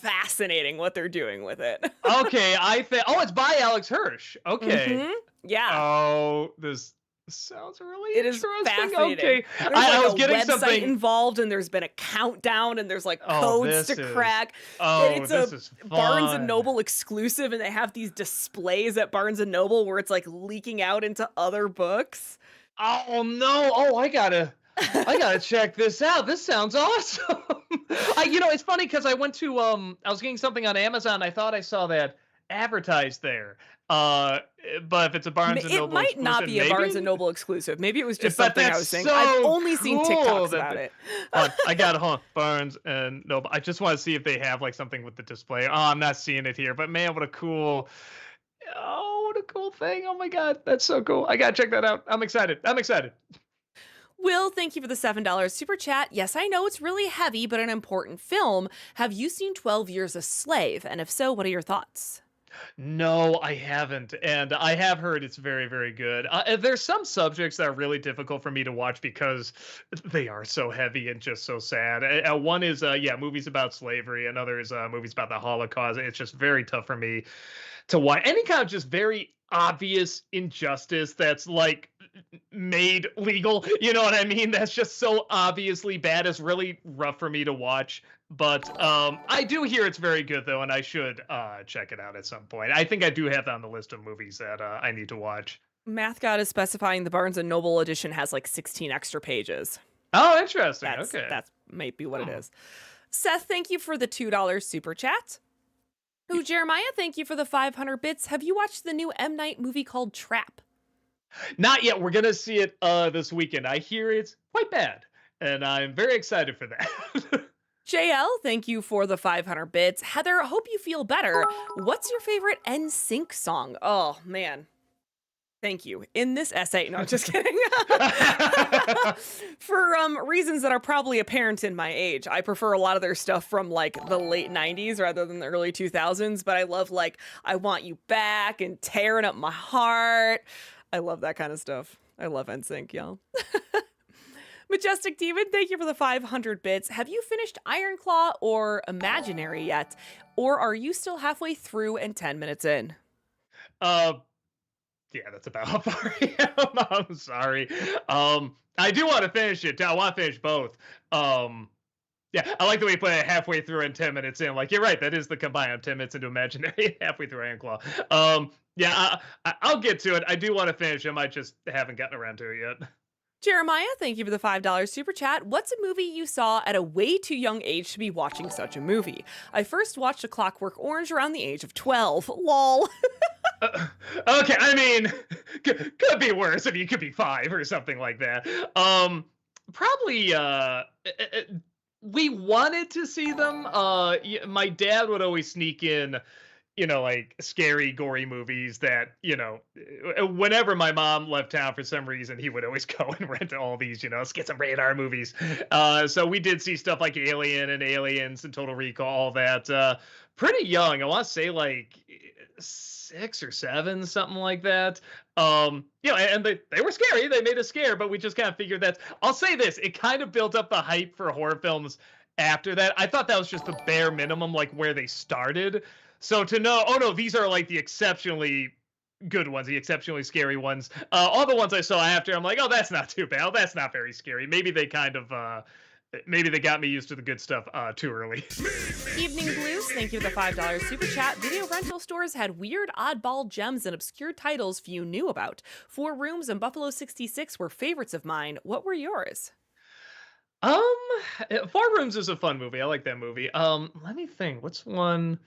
fascinating what they're doing with it. Okay, it's by Alex Hirsch. Okay. Mhm. Yeah. Oh, this sounds really It is interesting. fascinating. Okay. There's I like was a getting website something involved, and there's been a countdown, and there's like Oh, codes this to is- crack. Oh, And it's this a is Barnes fun. and Noble exclusive, and they have these displays at Barnes and Noble where it's like leaking out into other books. Oh no! Oh, I gotta check this out. This sounds awesome. It's funny because I went to I was getting something on Amazon. I thought I saw that advertised there. But if it's a Barnes and Noble It might not exclusive, be a maybe? Barnes and Noble exclusive. Maybe it was just But something I that's was saying. so I've only seen cool TikToks that about the- it. I got Barnes and Noble. I just want to see if they have like something with the display. Oh, I'm not seeing it here, but man, what a cool thing. Oh my god, that's so cool. I gotta check that out. I'm excited. Will, thank you for the $7 super chat. Yes, I know it's really heavy, but an important film. Have you seen 12 Years a Slave? And if so, what are your thoughts? No, I haven't, and I have heard it's very, very good. And there's some subjects that are really difficult for me to watch because they are so heavy and just so sad. One is, yeah, movies about slavery. Another is movies about the Holocaust. It's just very tough for me to watch any kind of just very obvious injustice that's like made legal. You know what I mean? That's just so obviously bad. It's really rough for me to watch. But I do hear it's very good though, and I should check it out at some point. I think I do have that on the list of movies that I need to watch. Math God is specifying the Barnes and Noble edition has like 16 extra pages. Oh, interesting. That's Okay. that's might be what it is. Seth, thank you for the $2 super chat. Ooh, Jeremiah, thank you for the 500 bits. Have you watched the new M. Night movie called Trap? Not yet. We're gonna see it this weekend. I hear it's quite bad, and I'm very excited for that. JL, thank you for the 500 bits. Heather, hope you feel better. What's your favorite NSYNC song? Oh, man. Thank you. In this essay, no, just kidding. For reasons that are probably apparent in my age, I prefer a lot of their stuff from like the late 90s rather than the early 2000s, but I love like I Want You Back and Tearing Up My Heart. I love that kind of stuff. I love NSYNC, y'all. Majestic Demon, thank you for the 500 bits. Have you finished Ironclaw or Imaginary yet? Or are you still halfway through and 10 minutes in? uh, yeah, that's about how far I am. I'm sorry. I do want to finish it. I want to finish both. Yeah, I like the way you put it halfway through and 10 minutes in. Like, you're right. That is the combine. I'm 10 minutes into Imaginary, halfway through Ironclaw. Yeah, I'll get to it. I do want to finish. I just haven't gotten around to it yet. Jeremiah, thank you for the $5 super chat. What's a movie you saw at a way too young age to be watching such a movie? I first watched A Clockwork Orange around the age of 12. Lol. Okay, I mean, could be worse. I mean, you could be 5 or something like that. Probably, we wanted to see them. My dad would always sneak in, like scary, gory movies that, whenever my mom left town for some reason, he would always go and rent all these, let's get some radar movies. So we did see stuff like Alien and Aliens and Total Recall, all that. Pretty young. I want to say like 6 or 7, something like that. And they were scary. They made us scare, but we just kind of figured that. I'll say this: it kind of built up the hype for horror films after that. I thought that was just the bare minimum, like where they started. So to know, oh no, these are like the exceptionally good ones, the exceptionally scary ones. All the ones I saw after, I'm like, oh, that's not too bad. Oh, that's not very scary. Maybe they maybe they got me used to the good stuff too early. Evening Blues, thank you for the $5 super chat. Video rental stores had weird oddball gems and obscure titles few knew about. 4 Rooms and Buffalo 66 were favorites of mine. What were yours? 4 Rooms is a fun movie. I like that movie. Let me think. What's one?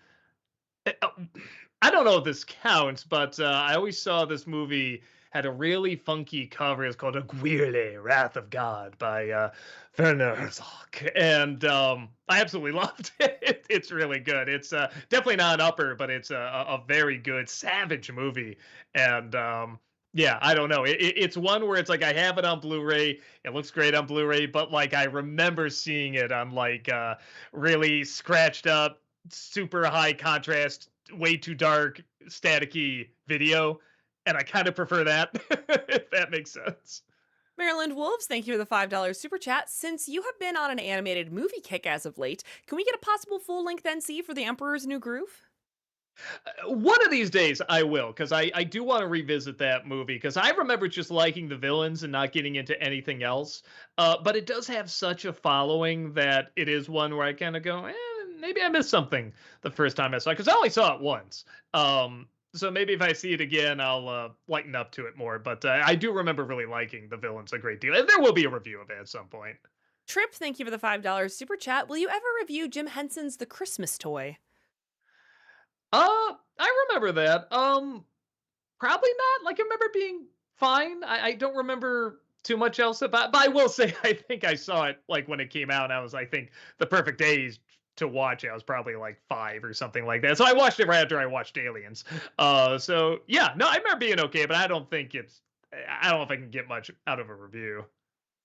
I don't know if this counts, but I always saw this movie had a really funky cover. It's called Aguirre, Wrath of God by Werner Herzog. And I absolutely loved it. It's really good. It's definitely not an upper, but it's a very good, savage movie. And yeah, I don't know. It's one where it's like I have it on Blu-ray. It looks great on Blu-ray, but like I remember seeing it on like really scratched up, super high contrast, way too dark, staticky video, and I kind of prefer that, if that makes sense. Maryland Wolves, thank you for the $5 super chat. Since you have been on an animated movie kick as of late, can we get a possible full-length NC for The Emperor's New Groove? One of these days I will, because I do want to revisit that movie, because I remember just liking the villains and not getting into anything else. But it does have such a following that it is one where I kind of go, maybe I missed something the first time I saw it, because I only saw it once. So maybe if I see it again, I'll lighten up to it more. But I do remember really liking the villains a great deal. And there will be a review of it at some point. Trip, thank you for the $5 super chat. Will you ever review Jim Henson's The Christmas Toy? I remember that. Probably not. Like, I remember being fine. I don't remember too much else about it. But I will say, I think I saw it like when it came out. And I was, I think, the perfect age to watch it. I was probably like 5 or something like that. So I watched it right after I watched Aliens. So yeah, no, I remember being okay, but I don't know if I can get much out of a review.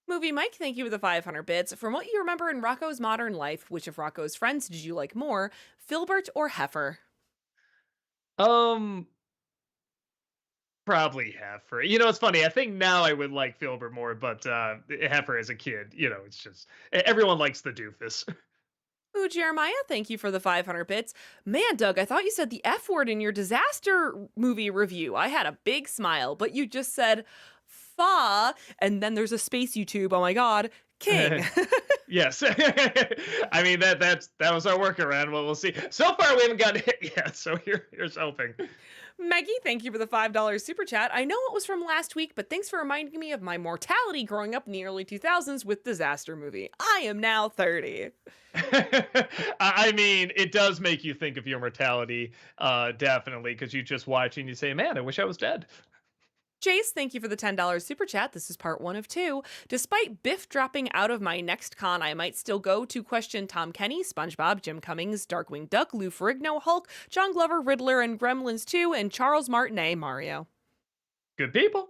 Movie Mike, thank you for the 500 bits. From what you remember in Rocco's Modern Life, which of Rocco's friends did you like more, Filbert or Heifer? Um, Probably Heifer. It's funny. I think now I would like Filbert more, but Heifer as a kid, it's just everyone likes the doofus. Ooh, Jeremiah, thank you for the 500 bits. Man, Doug, I thought you said the F word in your disaster movie review. I had a big smile, but you just said fa, and then there's a space YouTube. Oh my god, king. Yes. I mean that was our workaround. Well, we'll see. So far we haven't gotten hit yet, so here's hoping. Maggie, thank you for the $5 super chat. I know it was from last week, but thanks for reminding me of my mortality growing up in the early 2000s with Disaster Movie. I am now 30. I mean, it does make you think of your mortality, definitely, because you just watch and you say, "Man, I wish I was dead." Chase, thank you for the $10 super chat. This is part 1 of 2. Despite Biff dropping out of my next con, I might still go to question Tom Kenny, SpongeBob, Jim Cummings, Darkwing Duck, Lou Ferrigno, Hulk, John Glover, Riddler, and Gremlins 2, and Charles Martinet, Mario. Good people.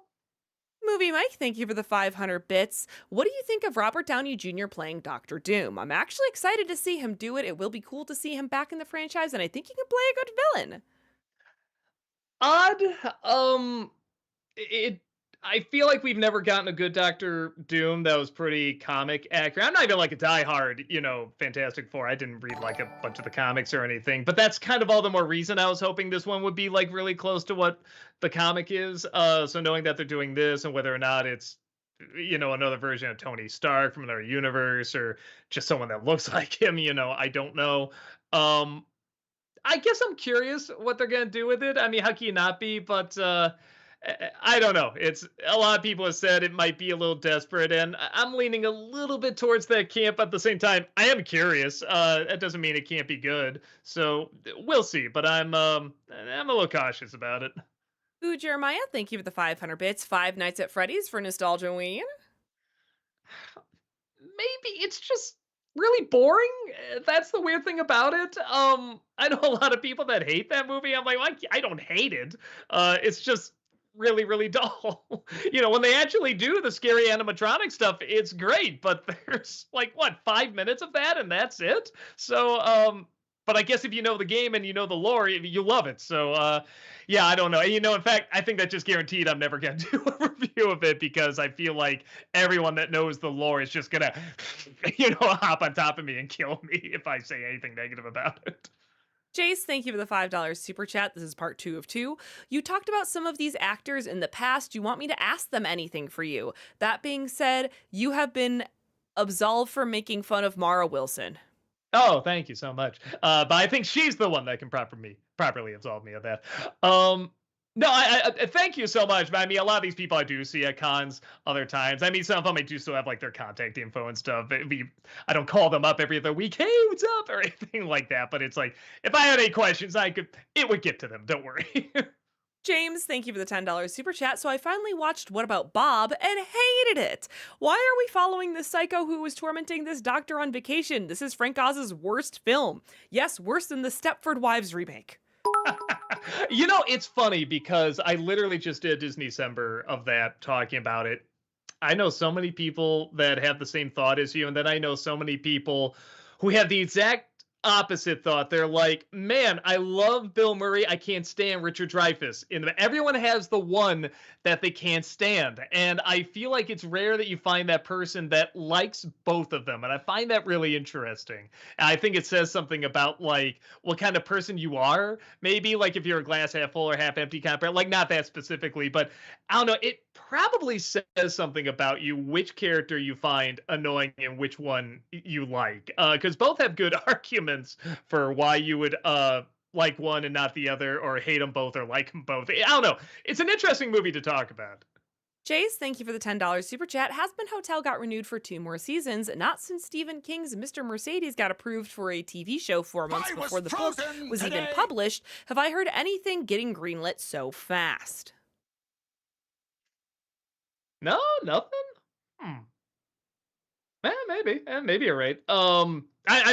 Movie Mike, thank you for the 500 bits. What do you think of Robert Downey Jr. playing Doctor Doom? I'm actually excited to see him do it. It will be cool to see him back in the franchise, and I think he can play a good villain. Odd. It I feel like we've never gotten a good Doctor Doom that was pretty comic accurate. I'm not even like a diehard, Fantastic Four. I didn't read like a bunch of the comics or anything, but that's kind of all the more reason I was hoping this one would be like really close to what the comic is. So knowing that they're doing this and whether or not it's another version of Tony Stark from another universe or just someone that looks like him, I don't know. Um I guess I'm curious what they're gonna do with it. I mean, how can you not be? But I don't know. It's a lot of people have said it might be a little desperate, and I'm leaning a little bit towards that camp. At the same time, I am curious. That doesn't mean it can't be good. So we'll see. But I'm a little cautious about it. Ooh, Jeremiah, thank you for the 500 bits. Five Nights at Freddy's for Nostalgia Ween. Maybe it's just really boring. That's the weird thing about it. I know a lot of people that hate that movie. I'm like, well, I don't hate it. It's just really, really dull. When they actually do the scary animatronic stuff, it's great. But there's like what 5 minutes of that, and that's it. So, but I guess if you know the game and you know the lore, you love it. So, yeah, I don't know. In fact, I think that just guaranteed I'm never going to do a review of it because I feel like everyone that knows the lore is just going to, hop on top of me and kill me if I say anything negative about it. Jace, thank you for the $5 super chat. This is part 2 of 2. You talked about some of these actors in the past. You want me to ask them anything for you? That being said, you have been absolved for making fun of Mara Wilson. Oh, thank you so much. But I think she's the one that can properly absolve me of that. No, I thank you so much. But I mean, a lot of these people I do see at cons other times. I mean, some of them I do still have like their contact info and stuff. I don't call them up every other week. Hey, what's up? Or anything like that. But it's like if I had any questions, it would get to them. Don't worry. James, thank you for the $10 super chat. So I finally watched What About Bob and hated it. Why are we following this psycho who was tormenting this doctor on vacation? This is Frank Oz's worst film. Yes, worse than the Stepford Wives remake. It's funny because I literally just did a Disney December of that talking about it. I know so many people that have the same thought as you, and then I know so many people who have the exact opposite thought. They're like, man, I love Bill Murray. I can't stand Richard Dreyfuss. Everyone has the one that they can't stand. And I feel like it's rare that you find that person that likes both of them. And I find that really interesting. And I think it says something about like what kind of person you are. Maybe like if you're a glass half full or half empty kind of person, like not that specifically, but I don't know. It probably says something about you, which character you find annoying and which one you like. Because both have good arguments for why you would like one and not the other, or hate them both or like them both. I don't know. It's an interesting movie to talk about. Jace, thank you for the $10 super chat. Hazbin Hotel got renewed for 2 more seasons, not since Stephen King's Mr. Mercedes got approved for a TV show 4 months before the book was even published. Have I heard anything getting greenlit so fast? No, nothing. Maybe you're right. I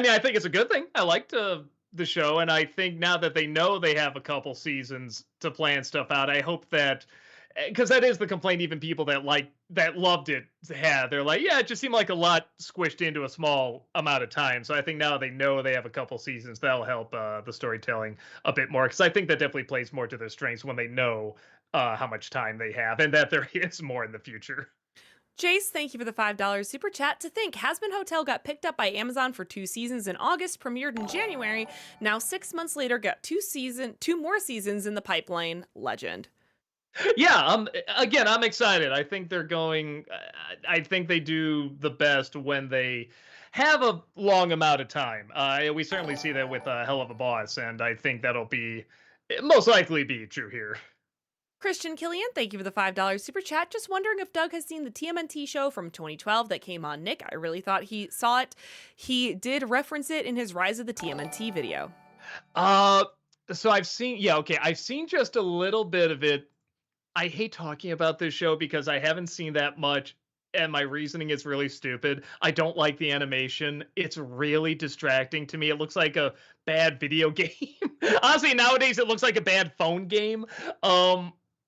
mean, I think it's a good thing. I liked the show, and I think now that they know they have a couple seasons to plan stuff out, I hope that because that is the complaint even people that loved it had. They're like, yeah, it just seemed like a lot squished into a small amount of time. So I think now they know they have a couple seasons, that'll help the storytelling a bit more, because I think that definitely plays more to their strengths when they know how much time they have and that there is more in the future. Jace, thank you for the $5 super chat. To think, Hazbin Hotel got picked up by Amazon for 2 seasons in August, premiered in January. Now 6 months later, got two more seasons in the pipeline. Legend. Yeah, again, I'm excited. I think they're going. I think they do the best when they have a long amount of time. We certainly see that with Hell of a Boss, and I think that'll be most likely be true here. Christian Killian, thank you for the $5 super chat. Just wondering if Doug has seen the TMNT show from 2012 that came on Nick. I really thought he saw it. He did reference it in his Rise of the TMNT video. Uh, so I've seen. Yeah, okay, I've seen just a little bit of it. I hate talking about this show because I haven't seen that much, and my reasoning is really stupid. I don't like the animation. It's really distracting to me. It looks like a bad video game. Honestly, nowadays it looks like a bad phone game.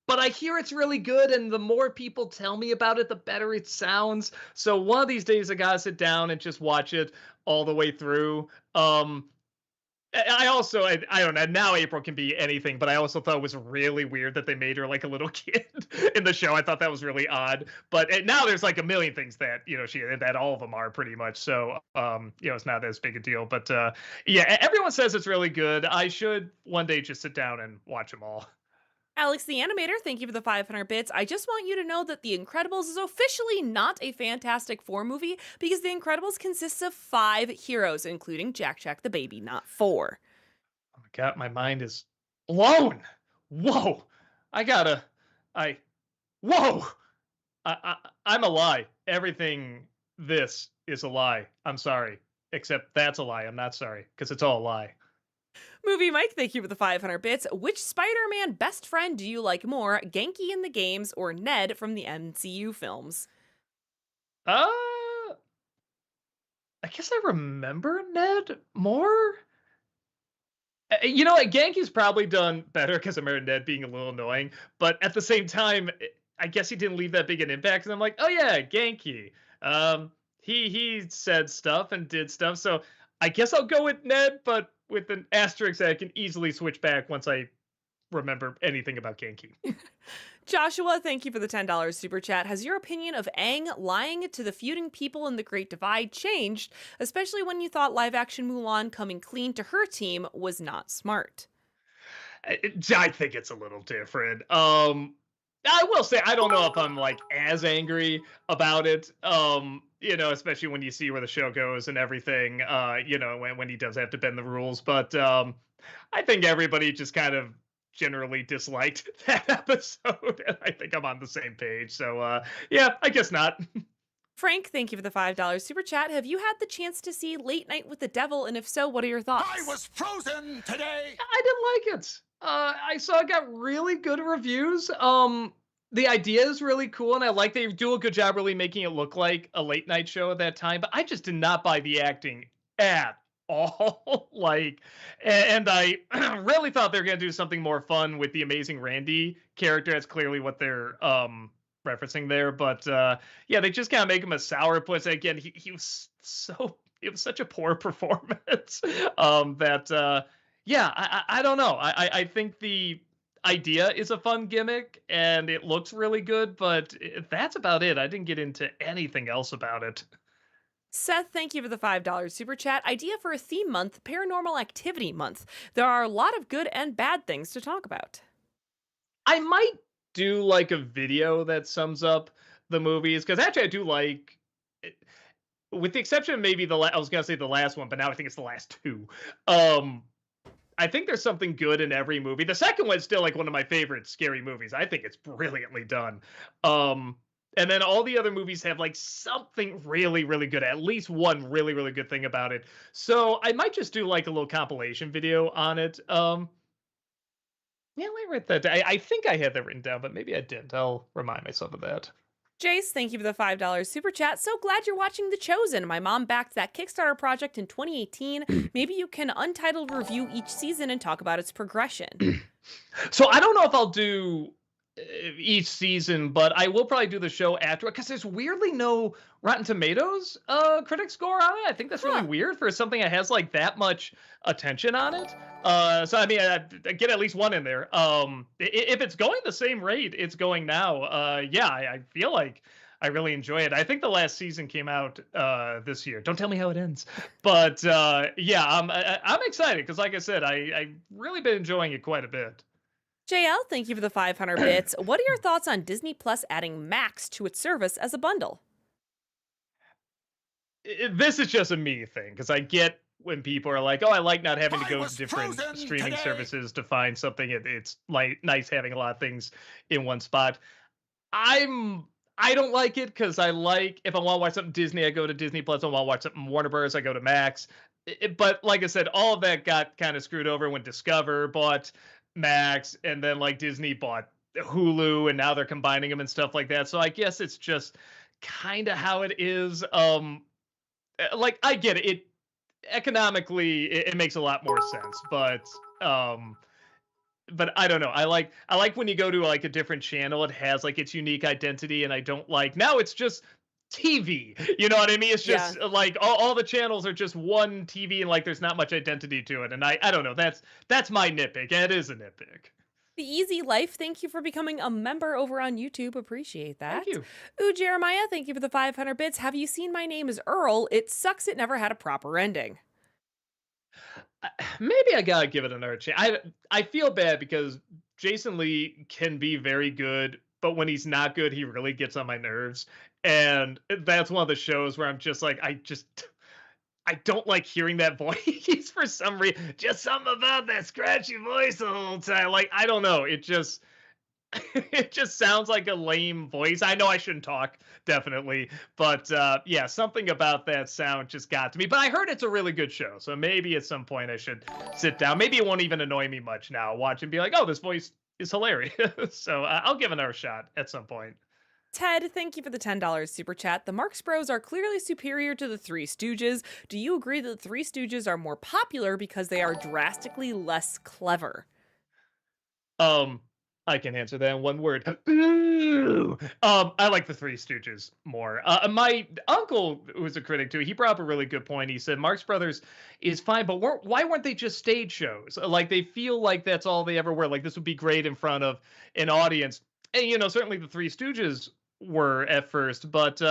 But I hear it's really good, and the more people tell me about it, the better it sounds. So one of these days I gotta sit down and just watch it all the way through. I also, I don't know, now April can be anything, but I also thought it was really weird that they made her like a little kid in the show. I thought that was really odd. But now there's like a million things that, that all of them are pretty much. So, it's not as big a deal. But yeah, everyone says it's really good. I should one day just sit down and watch them all. Alex the Animator, thank you for the 500 bits. I just want you to know that The Incredibles is officially not a Fantastic Four movie because The Incredibles consists of 5 heroes, including Jack Jack the Baby, not 4. Oh my God, my mind is blown. Whoa. I gotta, I, whoa. I'm a lie. Everything this is a lie. I'm sorry. Except that's a lie. I'm not sorry because it's all a lie. Movie Mike, thank you for the 500 bits. Which Spider-Man best friend do you like more, Genki in the games or Ned from the MCU films? Uh, I guess I remember Ned more. You know what? Genki's probably done better because I remember Ned being a little annoying, but at the same time, I guess he didn't leave that big an impact. And I'm like, oh yeah, Genki. He said stuff and did stuff, so I guess I'll go with Ned, but with an asterisk that I can easily switch back once I remember anything about Genki. Joshua, thank you for the $10 super chat. Has your opinion of Aang lying to the feuding people in the Great Divide changed, especially when you thought live action Mulan coming clean to her team was not smart? I think it's a little different. I will say I don't know if I'm like as angry about it. Especially when you see where the show goes and everything. When he does have to bend the rules, but I think everybody just kind of generally disliked that episode, and I think I'm on the same page. So yeah, I guess not. Frank, thank you for the $5 super chat. Have you had the chance to see Late Night with the Devil, and if so, what are your thoughts? I was frozen today. I didn't like it. I saw it got really good reviews. The idea is really cool, and I like they do a good job really making it look like a late night show at that time, but I just did not buy the acting at all. And I really thought they were going to do something more fun with the Amazing Randy character. That's clearly what they're referencing there. But yeah, they just kind of make him a sourpuss. Again, he was it was such a poor performance that yeah, I don't know. I think the idea is a fun gimmick and it looks really good, but that's about it. I didn't get into anything else about it. Seth, thank you for the $5 super chat. Idea for a theme month, Paranormal Activity Month. There are a lot of good and bad things to talk about. I might do like a video that sums up the movies, because actually I do like, with the exception of maybe I was gonna say the last one, but now I think it's the last two. I think there's something good in every movie. The second one's still like one of my favorite scary movies. I think it's brilliantly done. And then all the other movies have like something really, really good, at least one really, really good thing about it. So I might just do like a little compilation video on it. Yeah, let me write that down. I think I had that written down, but maybe I didn't. I'll remind myself of that. Jace, thank you for the $5 super chat. So glad you're watching The Chosen. My mom backed that Kickstarter project in 2018. Maybe you can untitled review each season and talk about its progression. So I don't know if I'll do each season, but I will probably do the show after because there's weirdly no Rotten Tomatoes critic score on it. I think that's really Huh. weird for something that has like that much attention on it. So I mean, I get at least one in there. If it's going the same rate it's going now, yeah, I feel like I really enjoy it. I think the last season came out this year. Don't tell me how it ends, but yeah, I'm excited because, like I said, I really been enjoying it quite a bit. JL, thank you for the 500 bits. What are your thoughts on Disney Plus adding Max to its service as a bundle? This is just a me thing because I get when people are like, "Oh, I like not having to I go to was different frozen streaming today. services to find something." It's like nice having a lot of things in one spot. I'm I don't like it because I like if I want to watch something Disney, I go to Disney Plus. If I want to watch something Warner Bros, I go to Max. But like I said, all of that got kind of screwed over when Discover bought Max, and then like Disney bought Hulu, and now they're combining them and stuff like that. So I guess it's just kind of how it is. Like I get it. It economically it makes a lot more sense, um but I don't know. I like when you go to like a different channel, it has like its unique identity, and I don't like now it's just TV. You know what I mean? It's Yeah. just like all the channels are just one TV, and like there's not much identity to it. And I don't know. That's my nitpick. It is a nitpick. The Easy Life, thank you for becoming a member over on YouTube. Appreciate Thank that. you. Ooh, Jeremiah, thank you for the 500 bits. Have you seen My Name is Earl? It sucks it never had a proper ending. Maybe I gotta give it another chance. I feel bad because Jason Lee can be very good, but when he's not good, he really gets on my nerves. And that's one of the shows where I'm just like, I don't like hearing that voice for some reason. Just something about that scratchy voice the whole time. Like I don't know. It just it just sounds like a lame voice. I know I shouldn't talk, definitely, but yeah, something about that sound just got to me. But I heard it's a really good show, so maybe at some point I should sit down. Maybe it won't even annoy me much now. Watch and be like, "Oh, this voice is hilarious." So I'll give another shot at some point. Ted, thank you for the $10 super chat. The Marx Bros are clearly superior to the Three Stooges. Do you agree that the Three Stooges are more popular because they are drastically less clever? Um, I can answer that in one word. I like the Three Stooges more. My uncle, who was a critic too, he brought up a really good point. He said Marx Brothers is fine, but why weren't they just stage shows? Like they feel like that's all they ever were. Like this would be great in front of an audience. And you know, certainly the Three Stooges were at first, but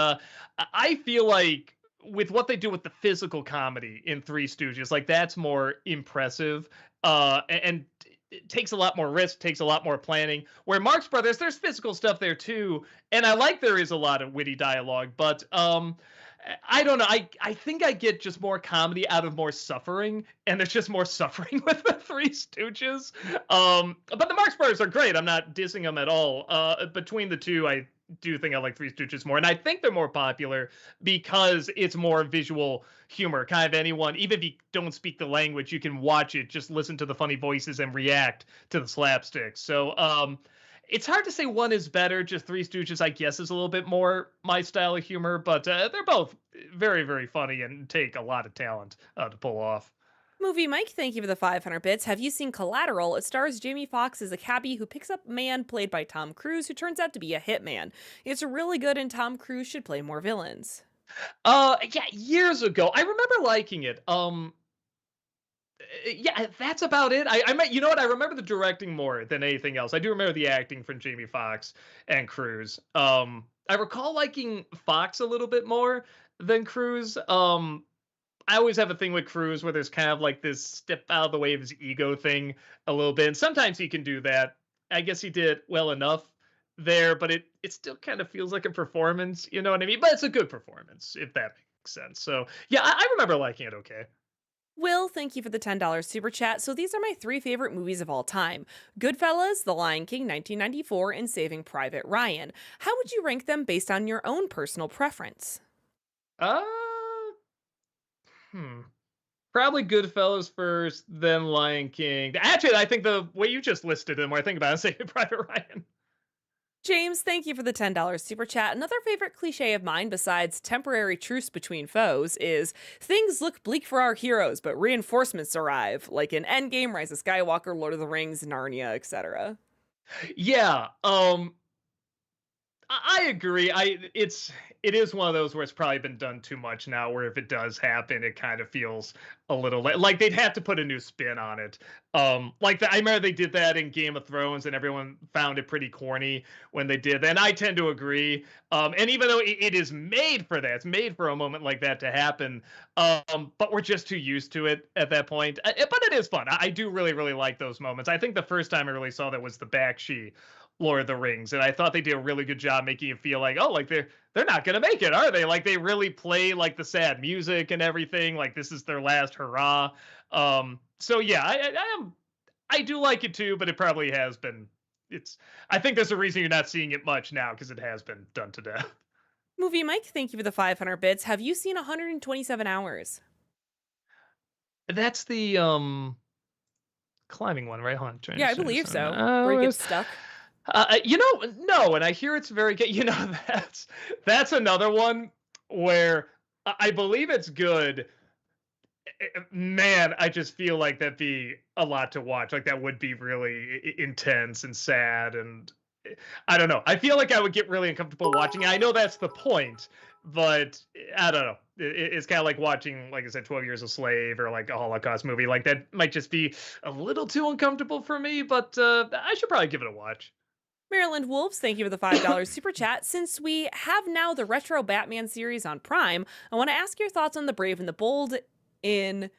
I feel like with what they do with the physical comedy in Three Stooges, like that's more impressive. And it takes a lot more risk, takes a lot more planning. Where Marx Brothers, there's physical stuff there too, and I like there is a lot of witty dialogue, but I don't know. I think I get just more comedy out of more suffering, and there's just more suffering with the Three Stooges. But the Marx Brothers are great. I'm not dissing them at all. Between the two, I do think I like Three Stooges more, and I think they're more popular because it's more visual humor. Kind of anyone, even if you don't speak the language, you can watch it, just listen to the funny voices and react to the slapstick. So it's hard to say one is better. Just Three Stooges, I guess, is a little bit more my style of humor, but they're both very, very funny and take a lot of talent to pull off. Movie Mike, thank you for the 500 bits. Have you seen Collateral? It stars Jamie Foxx as a cabbie who picks up a man played by Tom Cruise who turns out to be a hitman. It's really good and Tom Cruise should play more villains. Yeah, years ago, I remember liking it. Yeah, that's about it. I might, you know what? I remember the directing more than anything else. I do remember the acting from Jamie Foxx and Cruise. I recall liking Fox a little bit more than Cruise. I always have a thing with Cruise where there's kind of like this step out of the way of his ego thing a little bit. And sometimes he can do that. I guess he did well enough there, but it still kind of feels like a performance, you know what I mean? But it's a good performance, if that makes sense. So yeah, I remember liking it okay. Will, thank you for the $10 super chat. So these are my three favorite movies of all time. Goodfellas, The Lion King 1994, and Saving Private Ryan. How would you rank them based on your own personal preference? Uh hmm. Probably Goodfellas first, then Lion King. Actually, I think the way you just listed them, when I think about it, Saving Private Ryan. James, thank you for the $10 super chat. Another favorite cliche of mine, besides temporary truce between foes, is things look bleak for our heroes, but reinforcements arrive, like in Endgame, Rise of Skywalker, Lord of the Rings, Narnia, etc. Yeah. I agree. It is one of those where it's probably been done too much now. Where if it does happen, it kind of feels a little like they'd have to put a new spin on it. I remember they did that in Game of Thrones, and everyone found it pretty corny when they did that. And I tend to agree. And even though it is made for that, it's made for a moment like that to happen. But we're just too used to it at that point. But it is fun. I do really, really like those moments. I think the first time I really saw that was the Bakshi Lord of the Rings, and I thought they did a really good job making you feel like, oh, like they're not gonna make it, are they? Like they really play like the sad music and everything, like this is their last hurrah. So yeah, I do like it too, but it probably has been. It's I think there's a reason you're not seeing it much now because it has been done to death. Movie Mike, thank you for the 500 bits. Have you seen 127 hours? That's the climbing one, right? Hold on, Yeah, I believe so. Where he Oh, gets stuck. no, and I hear it's very good. That's another one where I believe it's good. Man, I just feel like that'd be a lot to watch. Like that would be really intense and sad, and I don't know. I feel like I would get really uncomfortable watching it. I know that's the point, but I don't know. It's kind of like watching, like I said, 12 Years a Slave or like a Holocaust movie. Like that might just be a little too uncomfortable for me, but I should probably give it a watch. Maryland Wolves, thank you for the $5 super chat. Since we have now the retro Batman series on Prime, I want to ask your thoughts on The Brave and the Bold, in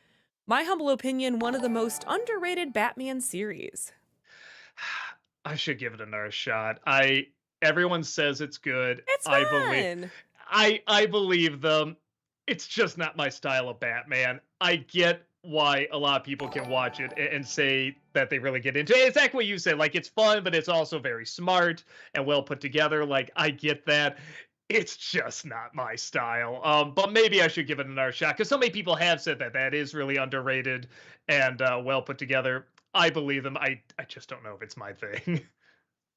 my humble opinion, one of the most underrated Batman series. I should give it another shot. Everyone says it's good. It's I believe fun. I believe them. It's just not my style of Batman. I get why a lot of people can watch it and say that they really get into it. It's exactly what you said. Like it's fun, but it's also very smart and well put together. Like I get that. It's just not my style. But maybe I should give it another shot because so many people have said that that is really underrated and well put together. I believe them. I just don't know if it's my thing.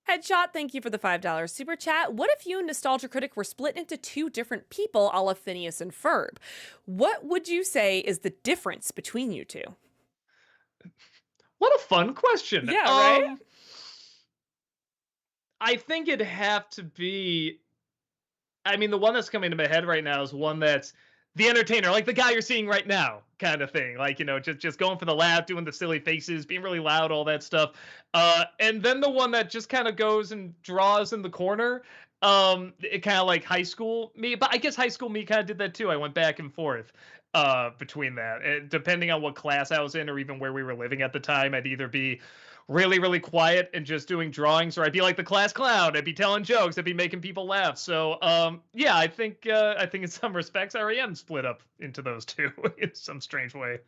Headshot, thank you for the $5 super chat. What if you and Nostalgia Critic were split into two different people, a la Phineas and Ferb? What would you say is the difference between you two? What a fun question. Yeah, right? I think it'd have to be. I mean, the one that's coming to my head right now is one that's the entertainer, like the guy you're seeing right now, kind of thing. Like, just going for the laugh, doing the silly faces, being really loud, all that stuff. And then the one that just kind of goes and draws in the corner. It kind of like high school me, but I guess high school me kind of did that too. I went back and forth between that. Depending on what class I was in or even where we were living at the time, I'd either be really, really quiet and just doing drawings, or I'd be like the class clown. I'd be telling jokes. I'd be making people laugh. So, yeah, I think in some respects, I already am split up into those two in some strange way.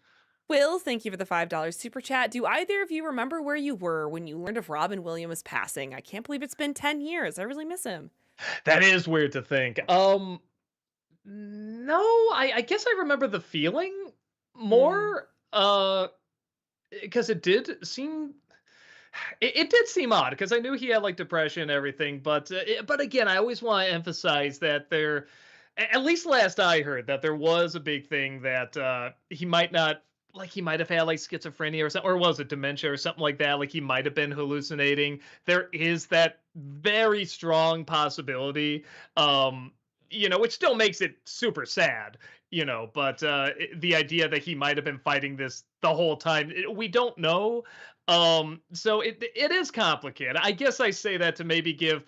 Will, thank you for the $5 super chat. Do either of you remember where you were when you learned of Robin Williams passing? I can't believe it's been 10 years. I really miss him. That is weird to think. No, I guess I remember the feeling more. Because it did seem it did seem odd because I knew he had like depression and everything, but again, I always want to emphasize that at least last I heard, that there was a big thing that he might not like he might have had like schizophrenia or something, or was it dementia or something like that? Like he might have been hallucinating. There is that very strong possibility, which still makes it super sad, but the idea that he might have been fighting this the whole time, we don't know. So it is complicated. I guess I say that to maybe give,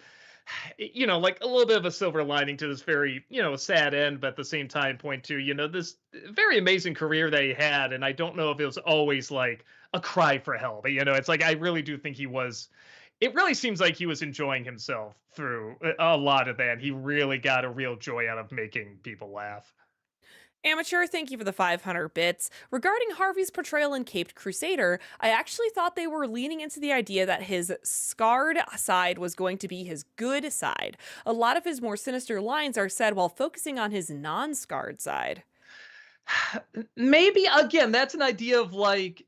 like a little bit of a silver lining to this very, sad end, but at the same time point to, this very amazing career that he had. And I don't know if it was always like a cry for help, but, it's like, I really do think it really seems like he was enjoying himself through a lot of that. He really got a real joy out of making people laugh. Amateur, thank you for the 500 bits. Regarding Harvey's portrayal in Caped Crusader, I actually thought they were leaning into the idea that his scarred side was going to be his good side. A lot of his more sinister lines are said while focusing on his non-scarred side. Maybe, again, that's an idea of like,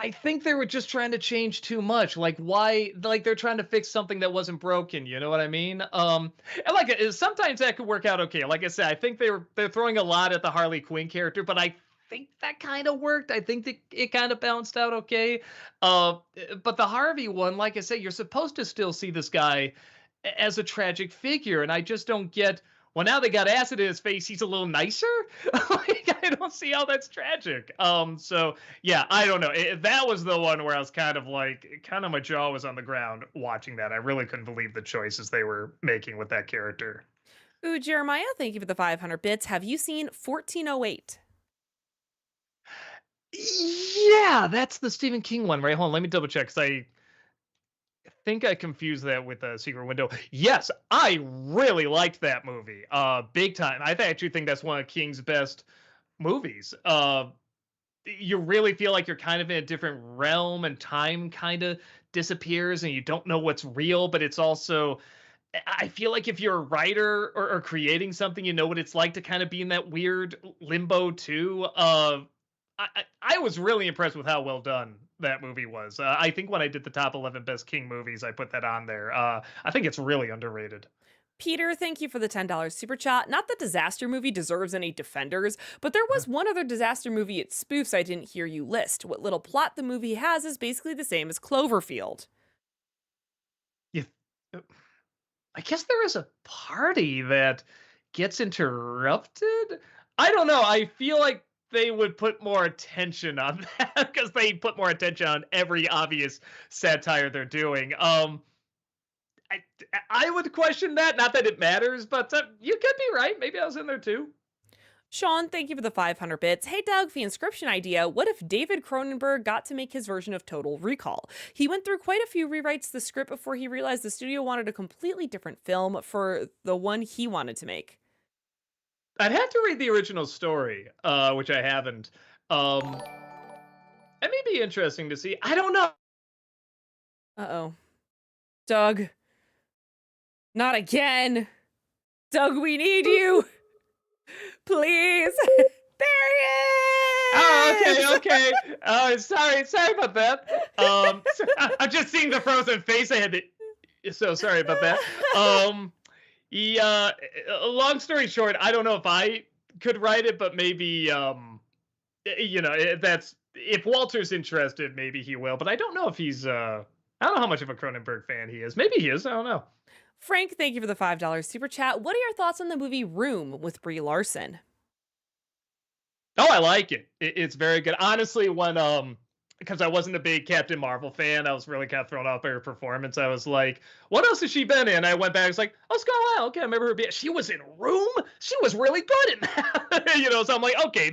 I think they were just trying to change too much. Like why? Like they're trying to fix something that wasn't broken. You know what I mean? And like sometimes that could work out okay. Like I said, I think they're throwing a lot at the Harley Quinn character, but I think that kind of worked. I think that it kind of balanced out okay. But the Harvey one, like I say, you're supposed to still see this guy as a tragic figure, and I just don't get. Well, now they got acid in his face. He's a little nicer. Like, I don't see how that's tragic. So yeah, I don't know. That was the one where I was kind of like, kind of my jaw was on the ground watching that. I really couldn't believe the choices they were making with that character. Ooh, Jeremiah, thank you for the 500 bits. Have you seen 1408? Yeah, that's the Stephen King one, right? Hold on, let me double check because I think I confused that with Secret Window. Yes, I really liked that movie. Big time. I actually think that's one of King's best movies. You really feel like you're kind of in a different realm and time kind of disappears and you don't know what's real, but it's also I feel like if you're a writer or creating something, you know what it's like to kind of be in that weird limbo too. I was really impressed with how well done that movie was. I think when I did the top 11 best King movies, I put that on there. I think it's really underrated. Peter, thank you for the $10 super chat. Not that Disaster Movie deserves any defenders, but there was one other disaster movie it spoofs I didn't hear you list. What little plot the movie has is basically the same as Cloverfield. Yeah, I guess there is a party that gets interrupted. I don't know. I feel like they would put more attention on that because they put more attention on every obvious satire they're doing. I I would question that. Not that it matters, but you could be right. Maybe I was in there too. Sean, thank you for the 500 bits. Hey Doug, the inscription idea. What if David Cronenberg got to make his version of Total Recall? He went through quite a few rewrites to the script before he realized the studio wanted a completely different film for the one he wanted to make. I'd have to read the original story, which I haven't. It may be interesting to see. I don't know. Uh-oh. Doug. Not again. Doug, we need you. Please. There he Oh, is. okay. Sorry about that. I'm just seeing the frozen face. I had to. So sorry about that. Yeah. Long story short, I don't know if I could write it, but maybe that's if Walter's interested, maybe he will. But I don't know if he's. I don't know how much of a Cronenberg fan he is. Maybe he is. I don't know. Frank, thank you for the $5 super chat. What are your thoughts on the movie Room with Brie Larson? Oh, I like it. It's very good. Honestly, when because I wasn't a big Captain Marvel fan, I was really kind of thrown off by her performance. I was like, what else has she been in? I went back, I was like, oh, Scarlett, okay, I remember her being, she was in Room. She was really good in that. So I'm like, okay,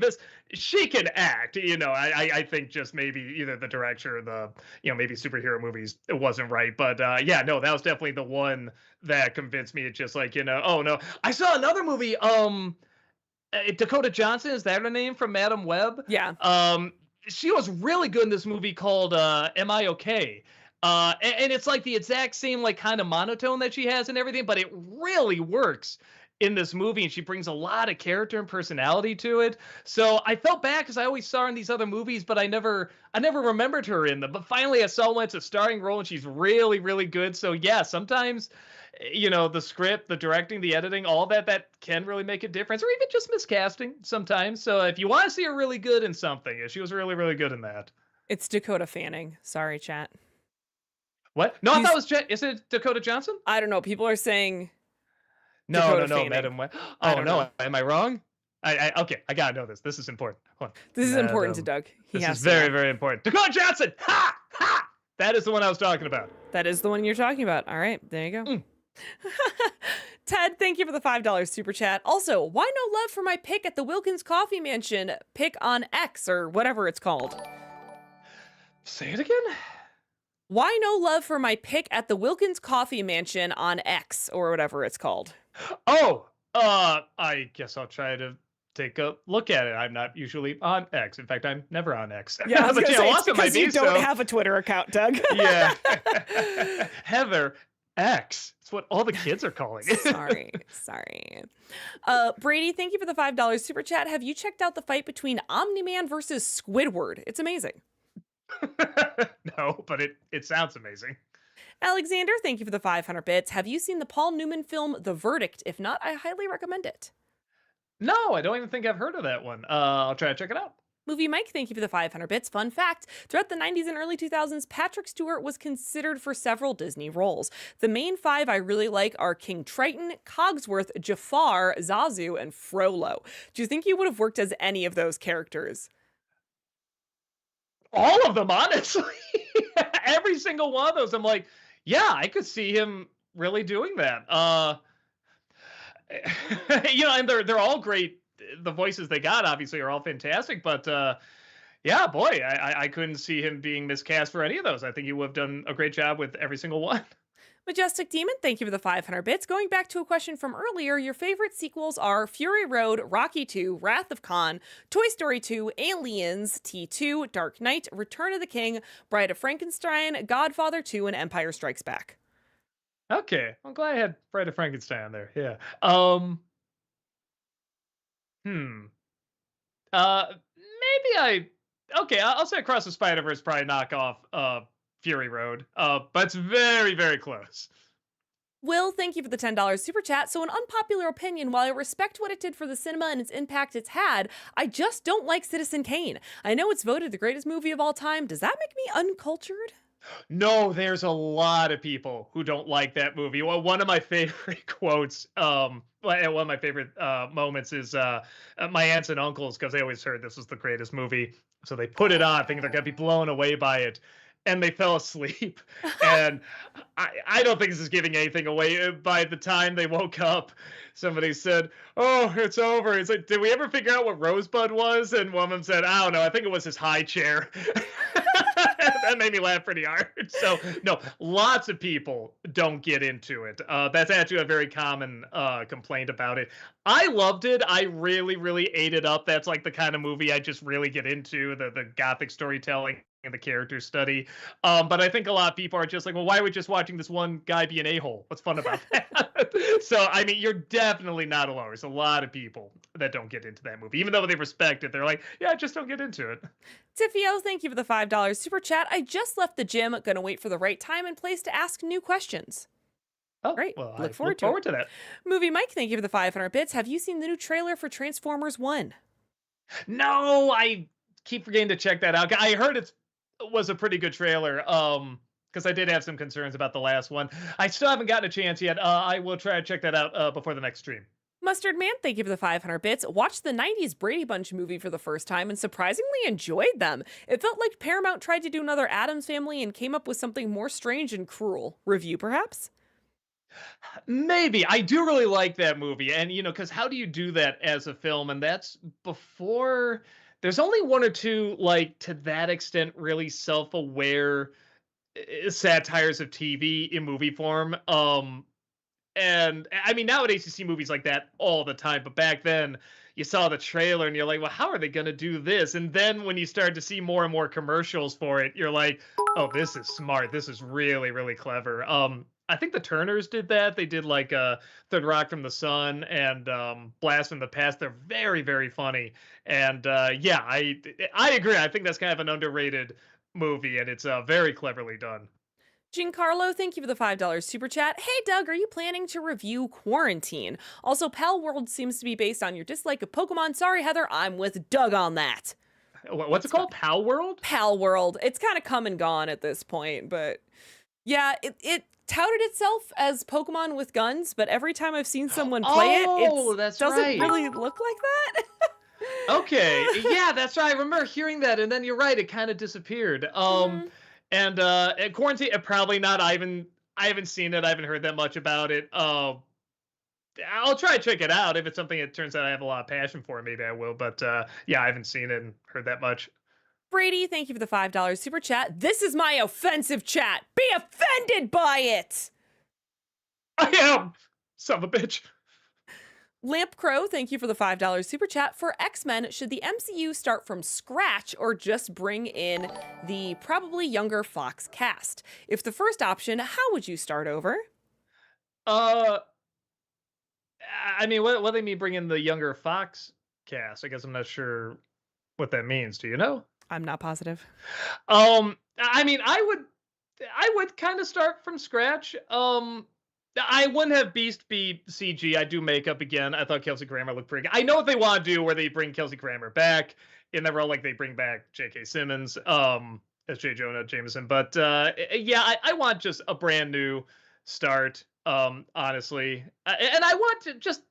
she can act. I think just maybe either the director or the, maybe superhero movies, it wasn't right. But yeah, no, that was definitely the one that convinced me to just like, oh no. I saw another movie, Dakota Johnson, is that her name from Madam Web? Yeah. She was really good in this movie called Am I Okay? And it's like the exact same like kind of monotone that she has and everything, but it really works in this movie, and she brings a lot of character and personality to it. So I felt bad because I always saw her in these other movies, but I never remembered her in them. But finally, I saw one. It's a starring role, and she's really, really good. So yeah, sometimes the script, the directing, the editing, all that can really make a difference, or even just miscasting sometimes. So if you want to see her really good in something, she was really, really good in that. It's Dakota Fanning. Sorry, chat. What? No, I thought it was is it Dakota Johnson? I don't know. People are saying No, Fanning. Madam Web. Oh no, am I wrong? Okay, I gotta know this. This is important. Hold on. This is important to Doug. This is very, very important. Dakota Johnson! Ha! Ha! That is the one I was talking about. That is the one you're talking about. All right, there you go. Ted, thank you for the $5 super chat. Also, why no love for my pick at the Wilkins Coffee Mansion pick on X or whatever it's called? Say it again? Why no love for my pick at the Wilkins Coffee Mansion on X or whatever it's called? Oh, I guess I'll try to take a look at it. I'm not usually on X. In fact, I'm never on X. Yeah, I was but gonna say, it's it might because you be, don't have a Twitter account, Doug. Yeah. Heather X. It's what all the kids are calling it. Sorry. Brady, thank you for the $5 super chat. Have you checked out the fight between Omni-Man versus Squidward? It's amazing. No, but it sounds amazing. Alexander, thank you for the 500 bits. Have you seen the Paul Newman film The Verdict? If not, I highly recommend it. No, I don't even think I've heard of that one. I'll try to check it out. Movie Mike, thank you for the 500 bits. Fun fact, throughout the 90s and early 2000s, Patrick Stewart was considered for several Disney roles. The main five I really like are King Triton, Cogsworth, Jafar, Zazu, and Frollo. Do you think you would have worked as any of those characters? All of them, honestly. Every single one of those, I'm like, yeah, I could see him really doing that. And they're all great. The voices they got obviously are all fantastic, but yeah, boy, I couldn't see him being miscast for any of those. I think you would have done a great job with every single one. Majestic Demon, thank you for the 500 bits. Going back to a question from earlier, your favorite sequels are Fury Road, Rocky 2, Wrath of Khan, Toy Story 2, Aliens, T2, Dark Knight, Return of the King, Bride of Frankenstein, Godfather 2, and Empire Strikes Back. Okay, I'm glad I had Bride of Frankenstein on there. Yeah. Hmm. Maybe okay, I'll say Across the Spider-Verse probably knock off Fury Road. But it's very, very close. Will, thank you for the $10 super chat. So, an unpopular opinion, while I respect what it did for the cinema and its impact it's had, I just don't like Citizen Kane. I know it's voted the greatest movie of all time. Does that make me uncultured? No, there's a lot of people who don't like that movie. Well, one of my favorite quotes, one of my favorite moments is my aunts and uncles, because they always heard this was the greatest movie. So they put it on thinking they're going to be blown away by it. And they fell asleep. And I don't think this is giving anything away. By the time they woke up, somebody said, "Oh, it's over." It's like, did we ever figure out what Rosebud was? And one of them said, "I don't know. I think it was his high chair." That made me laugh pretty hard. So, no, lots of people don't get into it. That's actually a very common complaint about it. I loved it. I really, really ate it up. That's like the kind of movie I just really get into, the gothic storytelling and the character study. But I think a lot of people are just like, well, why are we just watching this one guy be an a-hole? What's fun about that? So, I mean, you're definitely not alone. There's a lot of people that don't get into that movie. Even though they respect it, they're like, yeah, I just don't get into it. Tiffio, thank you for the $5 super chat. I just left the gym, gonna wait for the right time and place to ask new questions. Oh, Great. well, Look I forward to that. Movie Mike, thank you for the 500 bits. Have you seen the new trailer for Transformers 1? No, I keep forgetting to check that out. I heard it was a pretty good trailer. Because I did have some concerns about the last one. I still haven't gotten a chance yet. I will try to check that out before the next stream. Mustard Man, thank you for the 500 bits. Watched the 90s Brady Bunch movie for the first time and surprisingly enjoyed them. It felt like Paramount tried to do another Addams Family and came up with something more strange and cruel. Review, perhaps? Maybe. I do really like that movie. And, because how do you do that as a film? And that's before. There's only one or two, like, to that extent, really self-aware satires of TV in movie form. And I mean, nowadays you see movies like that all the time, but back then you saw the trailer and you're like, well, how are they going to do this? And then when you start to see more and more commercials for it, you're like, oh, this is smart. This is really, really clever. I think the Turners did that. They did like Third Rock from the Sun and Blast from the Past. They're very, very funny. And yeah, I agree. I think that's kind of an underrated movie, and it's very cleverly done. Giancarlo, thank you for the $5 super chat. Hey, Doug, are you planning to review Quarantine? Also, Pal World seems to be based on your dislike of Pokemon. Sorry, Heather, I'm with Doug on that. What's it called? Pal World? Pal World. It's kind of come and gone at this point, but yeah, it touted itself as Pokemon with guns, but every time I've seen someone play it doesn't really look like that. Okay, yeah, that's right. I remember hearing that, and then you're right, it kind of disappeared. And Quarantine, probably not. I haven't seen it. I haven't heard that much about it. I'll try to check it out. If it's something it turns out I have a lot of passion for, maybe I will. But yeah, I haven't seen it and heard that much. Brady, thank you for the $5 super chat. This is my offensive chat. Be offended by it. I am. Son of a bitch. Lamp Crow, thank you for the $5 super chat. For X-Men, should the MCU start from scratch or just bring in the probably younger Fox cast? If the first option, how would you start over? I mean, what do they mean bring in the younger Fox cast? I guess I'm not sure what that means. Do you know? I'm not positive. I mean, I would kind of start from scratch. I wouldn't have Beast be CG. I do makeup again. I thought Kelsey Grammer looked pretty good. I know what they want to do where they bring Kelsey Grammer back in the role, like they bring back J.K. Simmons as J. Jonah Jameson. But yeah, I want just a brand new start, honestly. And I want to just,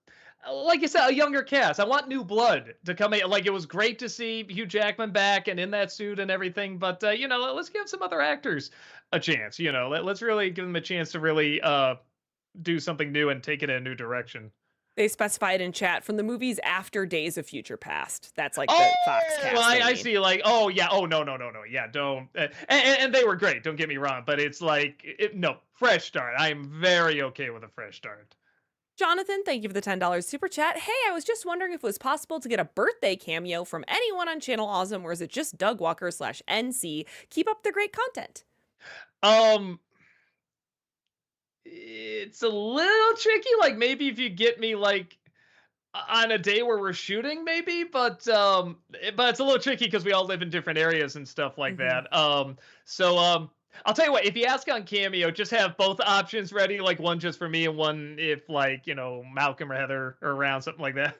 like you said, a younger cast. I want new blood to come in. Like, it was great to see Hugh Jackman back and in that suit and everything. But, let's give some other actors a chance. Let's really give them a chance to really do something new and take it in a new direction. They specified in chat from the movies after Days of Future Past. That's like the Fox cast. Well, I see. Like, oh yeah, oh no, yeah, don't. And they were great. Don't get me wrong, but it's like, no, fresh start. I am very okay with a fresh start. Jonathan, thank you for the $10 super chat. Hey, I was just wondering if it was possible to get a birthday cameo from anyone on Channel Awesome, or is it just Doug Walker /NC? Keep up the great content. It's a little tricky. Like, maybe if you get me like on a day where we're shooting, maybe, but it's a little tricky because we all live in different areas and stuff like that. So I'll tell you what, if you ask on Cameo, just have both options ready, like one just for me and one if, like, Malcolm or Heather are around, something like that.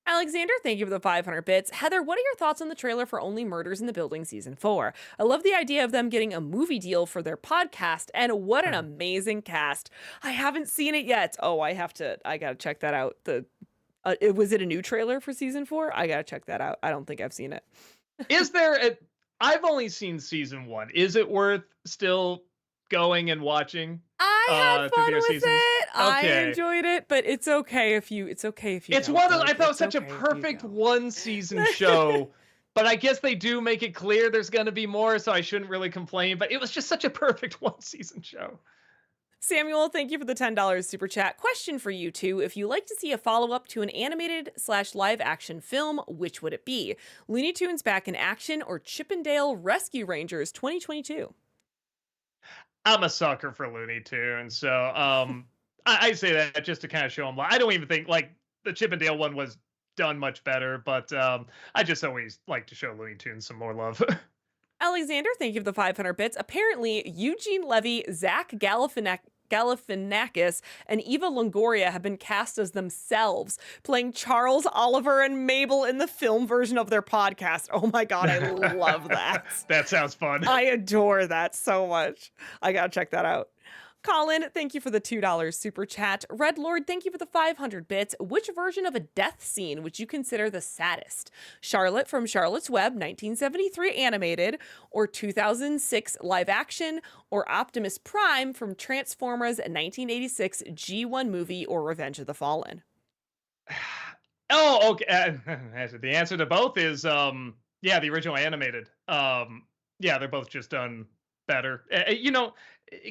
Alexander, thank you for the 500 bits. Heather, what are your thoughts on the trailer for Only Murders in the Building Season 4? I love the idea of them getting a movie deal for their podcast, and what an amazing cast. I haven't seen it yet. Oh, I gotta check that out. Was it a new trailer for Season 4? I gotta check that out. I don't think I've seen it. I've only seen Season 1. Is it worth still going and watching? I had fun with seasons? it. Okay. I enjoyed it, but it's okay if you. It's one of. I thought it was such a perfect one season show, but I guess they do make it clear there's going to be more, so I shouldn't really complain. But it was just such a perfect one season show. Samuel, thank you for the $10 super chat. Question for you two: if you like to see a follow up to an animated / live action film, which would it be? Looney Tunes Back in Action or Chippendale Rescue Rangers 2022? I'm a sucker for Looney Tunes, so I say that just to kind of show them. I don't even think like the Chippendale one was done much better, but I just always like to show Looney Tunes some more love. Alexander, thank you for the 500 bits. Apparently, Eugene Levy, Zach Galifianakis, and Eva Longoria have been cast as themselves, playing Charles, Oliver, and Mabel in the film version of their podcast. Oh my god, I love that. That sounds fun. I adore that so much. I gotta check that out. Colin, thank you for the $2 super chat. Red Lord, thank you for the 500 bits. Which version of a death scene would you consider the saddest? Charlotte from Charlotte's Web, 1973 animated, or 2006 live action, or Optimus Prime from Transformers 1986 G1 movie, or Revenge of the Fallen? Oh, okay. The answer to both is, the original animated. Yeah, they're both just done better.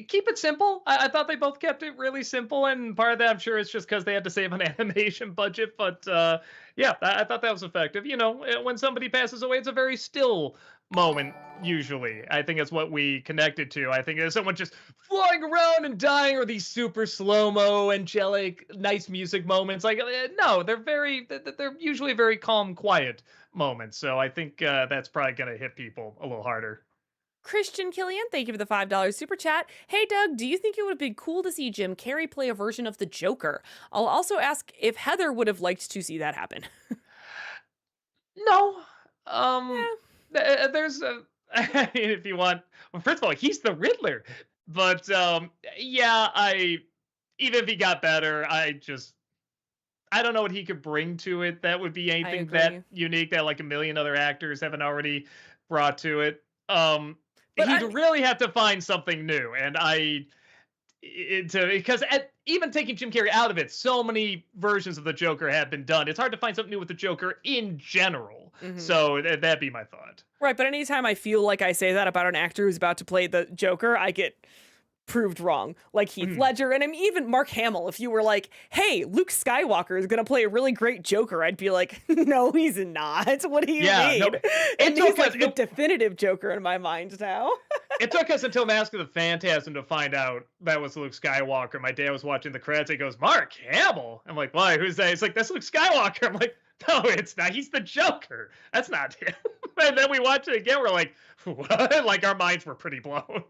Keep it simple. I thought they both kept it really simple, and part of that, I'm sure, is just because they had to save an animation budget. But I thought that was effective. When somebody passes away, it's a very still moment. Usually, I think it's what we connected to. I think there's someone just flying around and dying, or these super slow-mo, angelic, nice music moments. Like, no, they're usually very calm, quiet moments. So I think that's probably gonna hit people a little harder. Christian Killian, thank you for the $5 super chat. Hey, Doug, do you think it would have been cool to see Jim Carrey play a version of the Joker? I'll also ask if Heather would have liked to see that happen. No. There's if you want. Well, first of all, he's the Riddler. But even if he got better, I don't know what he could bring to it that would be anything that unique that like a million other actors haven't already brought to it. He'd really have to find something new, and because even taking Jim Carrey out of it, so many versions of the Joker have been done. It's hard to find something new with the Joker in general. Mm-hmm. So that'd be my thought. Right, but anytime I feel like I say that about an actor who's about to play the Joker, I get proved wrong. Like Heath Ledger, and even Mark Hamill. If you were like, hey, Luke Skywalker is gonna play a really great Joker, I'd be like, no, he's not. What do you mean? No, and he's like the definitive Joker in my mind now. It took us until Mask of the Phantasm to find out that was Luke Skywalker. My dad was watching the credits. He goes, Mark Hamill. I'm like, why? Who's that? He's like, that's Luke Skywalker. I'm like, no, it's not. He's the Joker. That's not him. And then we watch it again. We're like, what? Like, our minds were pretty blown.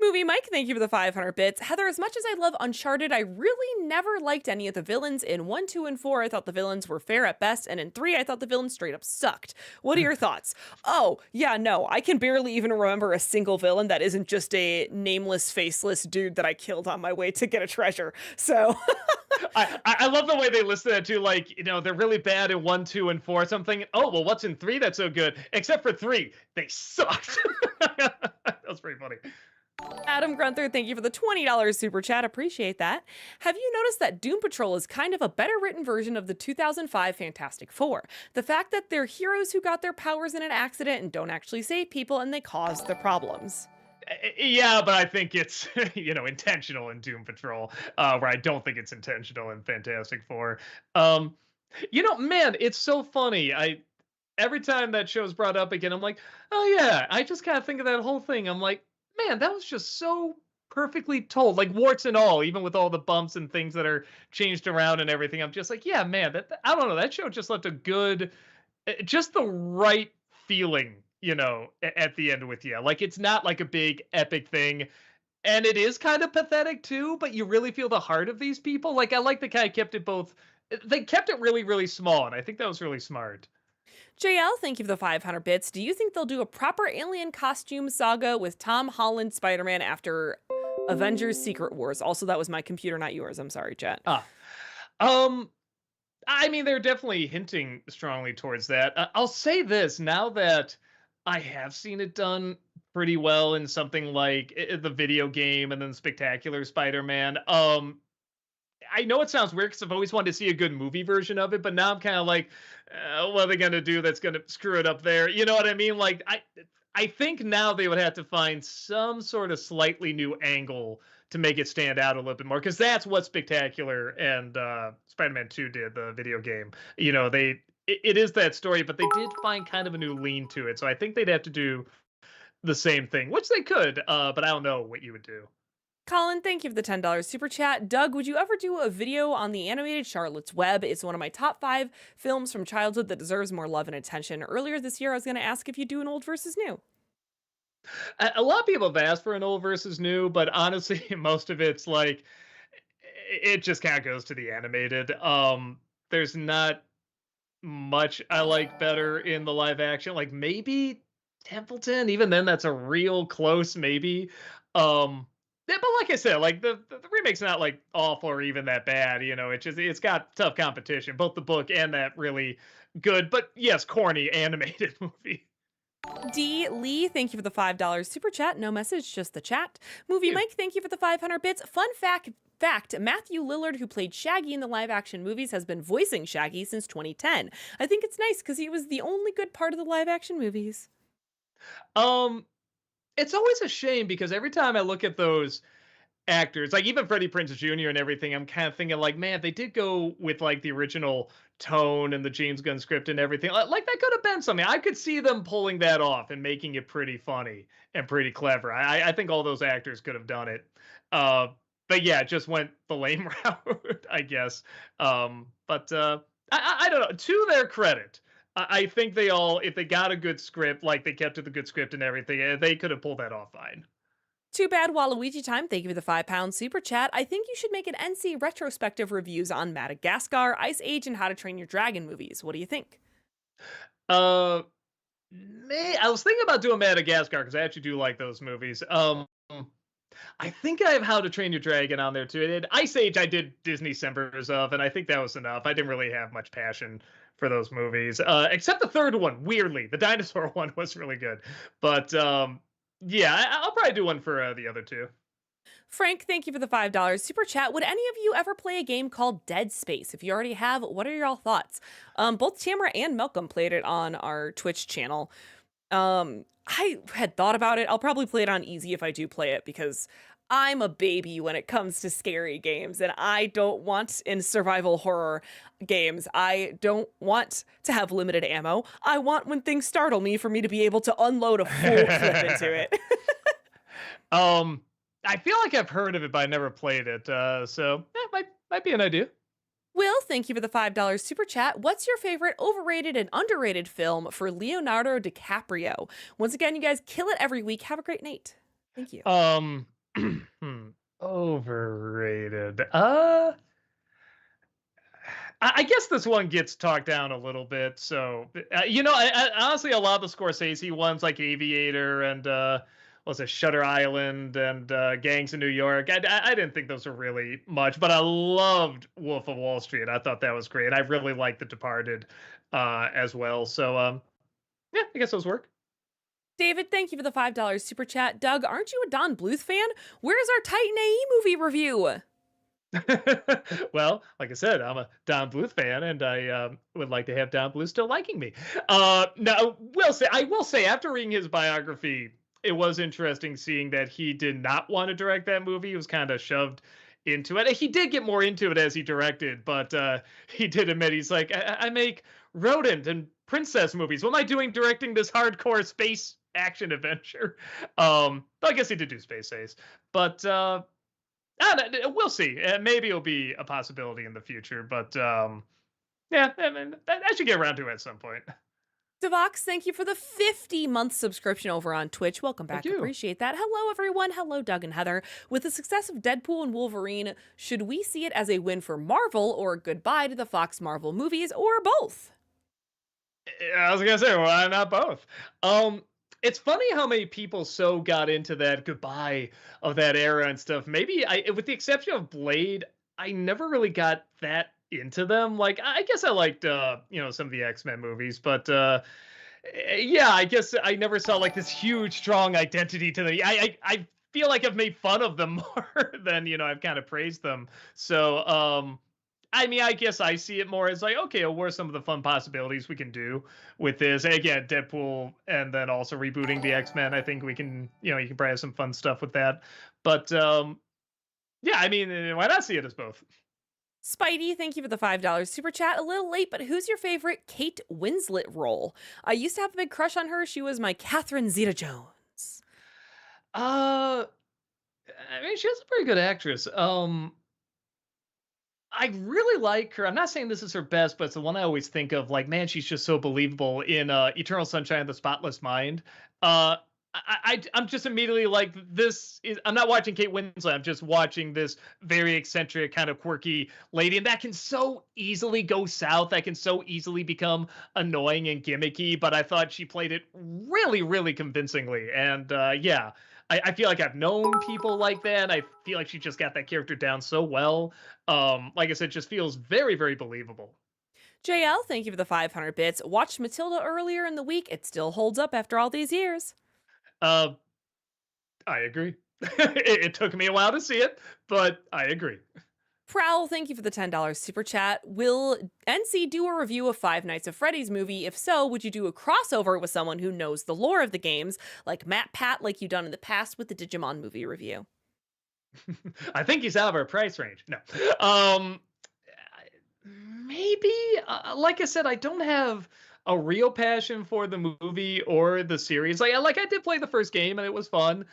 Movie Mike, thank you for the 500 bits. Heather, as much as I love Uncharted, I really never liked any of the villains. In 1, 2, and 4, I thought the villains were fair at best, and in 3, I thought the villains straight up sucked. What are your thoughts? Oh, yeah, no, I can barely even remember a single villain that isn't just a nameless, faceless dude that I killed on my way to get a treasure. So... I love the way they listed it too. Like, they're really bad in 1, 2, and 4. So I'm thinking, oh, well, what's in 3 that's so good? Except for 3, they sucked. That was pretty funny. Adam Grunther, thank you for the $20 super chat. Appreciate that. Have you noticed that Doom Patrol is kind of a better written version of the 2005 Fantastic Four? The fact that they're heroes who got their powers in an accident and don't actually save people and they cause the problems. Yeah, but I think it's, intentional in Doom Patrol, where I don't think it's intentional in Fantastic Four. Man, it's so funny. Every time that show's brought up again, I'm like, oh yeah, I just kind of think of that whole thing. I'm like, man, that was just so perfectly told, like warts and all, even with all the bumps and things that are changed around and everything. I'm just like, yeah, man, I don't know. That show just left a good, just the right feeling, at the end with you. Like, it's not like a big epic thing. And it is kind of pathetic too, but you really feel the heart of these people. Like, I like the guy kept it both. They kept it really, really small. And I think that was really smart. JL, thank you for the 500 bits. Do you think they'll do a proper alien costume saga with Tom Holland Spider-Man after Avengers Secret Wars? Also, that was my computer, not yours. I'm sorry, chat. I mean, they're definitely hinting strongly towards that. I'll say this, now that I have seen it done pretty well in something like the video game and then Spectacular Spider-Man. I know it sounds weird because I've always wanted to see a good movie version of it, but now I'm kind of like, what are they going to do that's going to screw it up there? You know what I mean? Like, I think now they would have to find some sort of slightly new angle to make it stand out a little bit more, because that's what Spectacular and Spider-Man 2 did, the video game. It is that story, but they did find kind of a new lean to it. So I think they'd have to do the same thing, which they could, but I don't know what you would do. Colin, thank you for the $10 super chat. Doug, would you ever do a video on the animated Charlotte's Web? It's one of my top 5 films from childhood that deserves more love and attention. Earlier this year, I was going to ask if you do an old versus new. A lot of people have asked for an old versus new, but honestly, most of it's like, it just kind of goes to the animated. There's not much I like better in the live action. Like maybe Templeton, even then that's a real close maybe. Yeah, but like I said, like the remake's not like awful or even that bad. It's got tough competition, both the book and that really good, but yes, corny animated movie. D. Lee, thank you for the $5 super chat. No message, just the chat. Movie Mike, thank you for the 500 bits. Fun fact, Matthew Lillard, who played Shaggy in the live-action movies, has been voicing Shaggy since 2010. I think it's nice because he was the only good part of the live-action movies. It's always a shame because every time I look at those actors, like even Freddie Prinze Jr. and everything, I'm kind of thinking like, man, they did go with like the original tone and the James Gunn script and everything. Like that could have been something. I could see them pulling that off and making it pretty funny and pretty clever. I think all those actors could have done it. But yeah, it just went the lame route, I guess. But I don't know. To their credit, I think they all, if they got a good script, like they kept to the good script and everything, they could have pulled that off fine. Too bad Waluigi time. Thank you for the £5 super chat. I think you should make an NC retrospective reviews on Madagascar, Ice Age, and How to Train Your Dragon movies. What do you think? I was thinking about doing Madagascar because I actually do like those movies. I think I have How to Train Your Dragon on there too. And Ice Age I did Disney Decembers of, and I think that was enough. I didn't really have much passion for those movies, except the third one. Weirdly, the dinosaur one was really good. But yeah, I'll probably do one for the other two. Frank, thank you for the $5 super chat. Would any of you ever play a game called Dead Space? If you already have, what are your thoughts? Both Tamara and Malcolm played it on our Twitch channel. I had thought about it. I'll probably play it on easy if I do play it because I'm a baby when it comes to scary games, and I don't want in survival horror games. I don't want to have limited ammo. I want when things startle me for me to be able to unload a full clip into it. I feel like I've heard of it, but I never played it. So might be an idea. Will, thank you for the $5 super chat. What's your favorite overrated and underrated film for Leonardo DiCaprio? Once again, you guys kill it every week. Have a great night. Thank you. Overrated. I guess this one gets talked down a little bit. So, honestly, a lot of the Scorsese ones, like Aviator and was it Shutter Island and Gangs in New York. I didn't think those were really much, but I loved Wolf of Wall Street. I thought that was great. I really liked The Departed as well. So, yeah, I guess those work. David, thank you for the $5 super chat. Doug, aren't you a Don Bluth fan? Where's our Titan AE movie review? Well, like I said, I'm a Don Bluth fan, and I would like to have Don Bluth still liking me. Now, I will say, after reading his biography, it was interesting seeing that he did not want to direct that movie. He was kind of shoved into it. He did get more into it as he directed, but he did admit he's like, I make rodent and princess movies. What am I doing directing this hardcore space action adventure? I guess he did do Space Ace, but. We'll see. Maybe it'll be a possibility in the future, but yeah, I mean, I should get around to it at some point. Devox, thank you for the 50-month subscription over on Twitch. Welcome back. Thank you. Appreciate that. Hello, everyone. Hello, Doug and Heather. With the success of Deadpool and Wolverine, should we see it as a win for Marvel or a goodbye to the Fox Marvel movies, or both? I was gonna say, why not both? It's funny how many people so got into that goodbye of that era and stuff. Maybe with the exception of Blade, I never really got that into them. Like, I guess I liked, some of the X-Men movies, but yeah, I guess I never saw like this huge, strong identity to them. I feel like I've made fun of them more than I've kind of praised them. So, I mean, I guess I see it more as like, okay, well, what are some of the fun possibilities we can do with this? And again, Deadpool, and then also rebooting the X-Men. I think we can, you can probably have some fun stuff with that. But yeah, I mean, why not see it as both? Spidey, thank you for the $5 super chat. A little late, but who's your favorite Kate Winslet role? I used to have a big crush on her. She was my Catherine Zeta-Jones. I mean, she's a pretty good actress. I really like her. I'm not saying this is her best, but it's the one I always think of. Like, man, she's just so believable in Eternal Sunshine of the Spotless Mind. I'm just immediately like, I'm not watching Kate Winslet. I'm just watching this very eccentric, kind of quirky lady, and that can so easily go south. That can so easily become annoying and gimmicky. But I thought she played it really, really convincingly, and yeah. I feel like I've known people like that. I feel like she just got that character down so well. Like I said, just feels very, very believable. JL, thank you for the 500 bits. Watched Matilda earlier in the week. It still holds up after all these years. I agree. It took me a while to see it, but I agree. Prowl, thank you for the $10 super chat. Will NC do a review of Five Nights at Freddy's movie? If so, would you do a crossover with someone who knows the lore of the games, like Matt Pat, like you've done in the past with the Digimon movie review? I think he's out of our price range. No. Maybe. Like I said, I don't have a real passion for the movie or the series. Like I did play the first game and it was fun.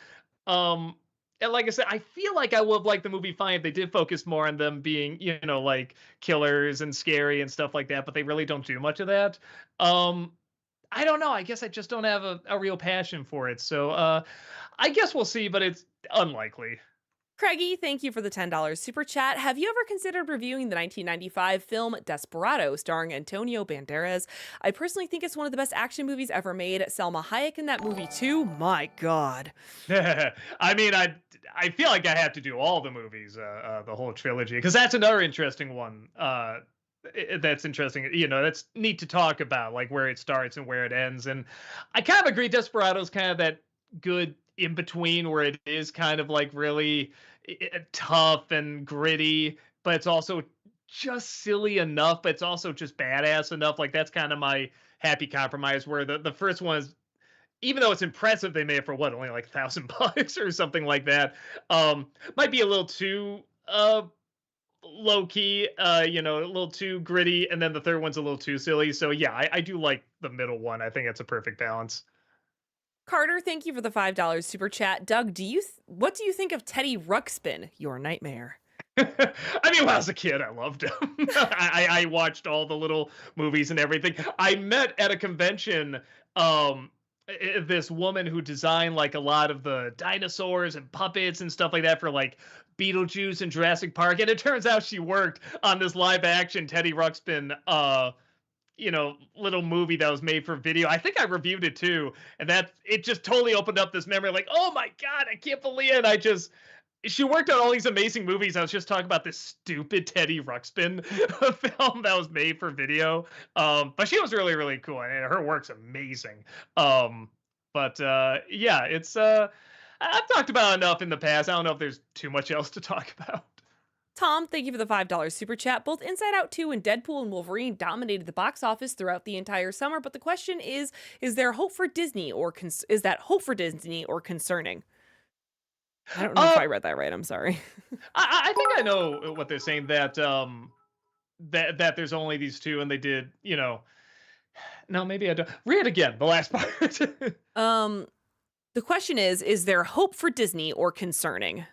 And like I said, I feel like I would have liked the movie fine if they did focus more on them being, like killers and scary and stuff like that, but they really don't do much of that. I don't know. I guess I just don't have a real passion for it. So I guess we'll see, but it's unlikely. Craigie, thank you for the $10 super chat. Have you ever considered reviewing the 1995 film Desperado starring Antonio Banderas? I personally think it's one of the best action movies ever made. Salma Hayek in that movie too. My God. I mean, I feel like I have to do all the movies, the whole trilogy, because that's another interesting one. That's interesting. That's neat to talk about, like where it starts and where it ends. And I kind of agree. Desperado's kind of that good in between where it is kind of like really tough and gritty, but it's also just silly enough, but it's also just badass enough. Like that's kind of my happy compromise, where the first one is, even though it's impressive, they made it for only like $1,000 or something like that. Might be a little too low key, a little too gritty, and then the third one's a little too silly. So yeah, I do like the middle one. I think it's a perfect balance. Carter, thank you for the $5 super chat. Doug, what do you think of Teddy Ruxpin, your nightmare? I mean, when I was a kid, I loved him. I watched all the little movies and everything. I met at a convention this woman who designed like a lot of the dinosaurs and puppets and stuff like that for like Beetlejuice and Jurassic Park, and it turns out she worked on this live action Teddy Ruxpin little movie that was made for video. I think I reviewed it too, and that it just totally opened up this memory. Like, oh my god, I can't believe it. She worked on all these amazing movies. I was just talking about this stupid Teddy Ruxpin film that was made for video. But she was really, really cool, and her work's amazing. Yeah, it's I've talked about enough in the past. I don't know if there's too much else to talk about. Tom, thank you for the $5 super chat. Both Inside Out 2 and Deadpool and Wolverine dominated the box office throughout the entire summer, but the question is there hope for Disney or is that hope for Disney or concerning? I don't know if I read that right. I'm sorry. I think I know what they're saying, that that there's only these two, and they did, no, maybe I don't. Read again, the last part. The question is there hope for Disney or concerning?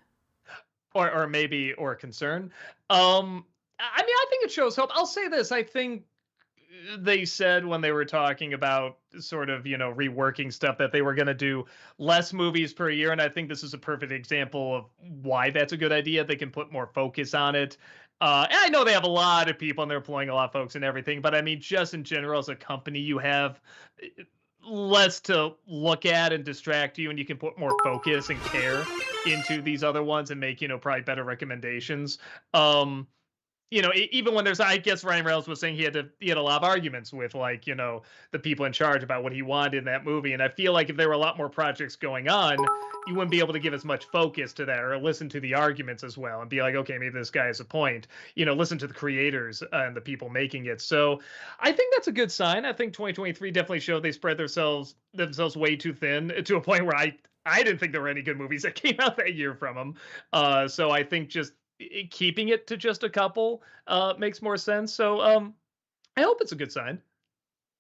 Or maybe or concern. I mean, I think it shows hope. I'll say this. I think they said when they were talking about sort of, reworking stuff, that they were going to do less movies per year. And I think this is a perfect example of why that's a good idea. They can put more focus on it. And I know they have a lot of people and they're employing a lot of folks and everything, but I mean, just in general, as a company, you have less to look at and distract you, and you can put more focus and care into these other ones and make, probably better recommendations. Even when I guess Ryan Reynolds was saying he had a lot of arguments with, like, the people in charge about what he wanted in that movie. And I feel like if there were a lot more projects going on, you wouldn't be able to give as much focus to that or listen to the arguments as well and be like, okay, maybe this guy has a point, listen to the creators and the people making it. So I think that's a good sign. I think 2023 definitely showed they spread themselves way too thin, to a point where I didn't think there were any good movies that came out that year from them. So I think just keeping it to just a couple makes more sense. So I hope it's a good sign.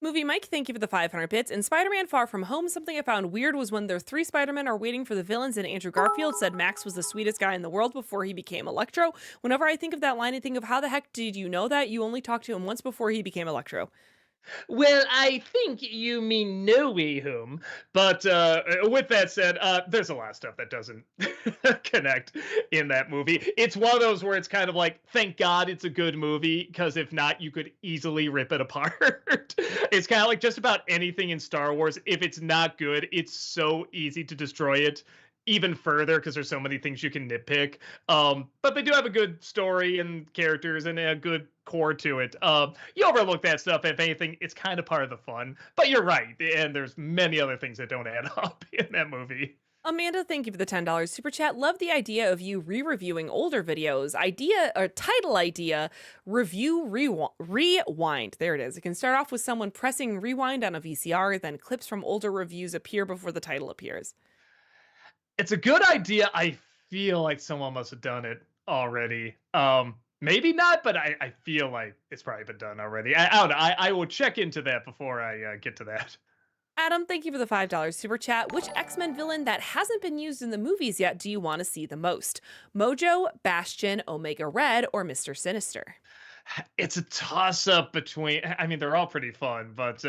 Movie Mike, thank you for the 500 bits. In Spider-Man Far From Home, something I found weird was when their three Spider-Men are waiting for the villains, and Andrew Garfield said Max was the sweetest guy in the world before he became Electro. Whenever I think of that line, I think of how the heck did you know that? You only talked to him once before he became Electro. Well, I think you mean No Way Home. But with that said, there's a lot of stuff that doesn't connect in that movie. It's one of those where it's kind of like, thank God it's a good movie, because if not, you could easily rip it apart. It's kind of like just about anything in Star Wars. If it's not good, it's so easy to destroy it even further, because there's so many things you can nitpick. But they do have a good story and characters and a good core to it. You overlook that stuff. If anything, it's kind of part of the fun. But you're right, and there's many other things that don't add up in that movie. Amanda, thank you for the $10 super chat. Love the idea of you re-reviewing older videos. Title idea, review rewind. There it is. It can start off with someone pressing rewind on a VCR, then clips from older reviews appear before the title appears. It's a good idea. I feel like someone must have done it already. Maybe not, but I feel like it's probably been done already. I don't know. I will check into that before I get to that. Adam, thank you for the $5 super chat. Which X-Men villain that hasn't been used in the movies yet do you want to see the most? Mojo, Bastion, Omega Red, or Mr. Sinister? It's a toss-up between... I mean, they're all pretty fun, but...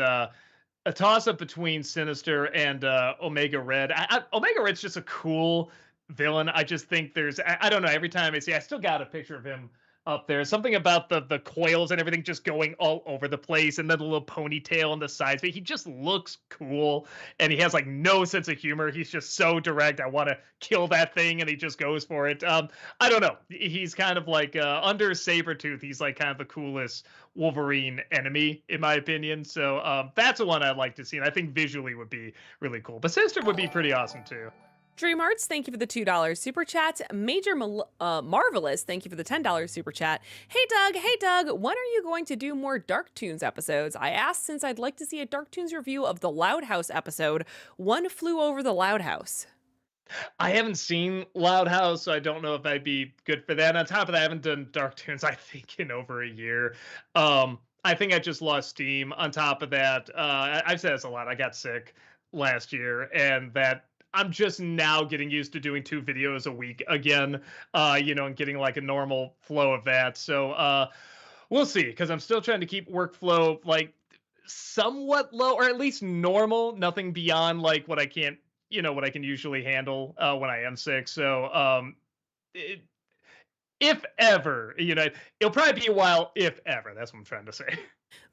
a toss-up between Sinister and Omega Red. Omega Red's just a cool villain. I just think I don't know, every time I still got a picture of him up there. Something about the coils and everything just going all over the place, and then the little ponytail on the sides. But he just looks cool, and he has like no sense of humor. He's just so direct. I want to kill that thing, and he just goes for it. I don't know. He's kind of like under Sabretooth. He's like kind of the coolest Wolverine enemy, in my opinion. So that's the one I'd like to see, and I think visually would be really cool. But Sinister would be pretty awesome too. Dream Arts, thank you for the $2 super chat. Major Marvelous, thank you for the $10 super chat. Hey Doug, when are you going to do more Dark Toons episodes? I asked since I'd like to see a Dark Toons review of the Loud House episode, One Flew Over the Loud House. I haven't seen Loud House, so I don't know if I'd be good for that. And on top of that, I haven't done Dark Toons, I think, in over a year. I think I just lost steam. On top of that, I've said this a lot. I got sick last year, and that I'm just now getting used to doing 2 videos a week again, and getting like a normal flow of that. So we'll see, because I'm still trying to keep workflow like somewhat low, or at least normal, nothing beyond like what I can't, what I can usually handle when I am sick. So it, if ever, it'll probably be a while, if ever. That's what I'm trying to say.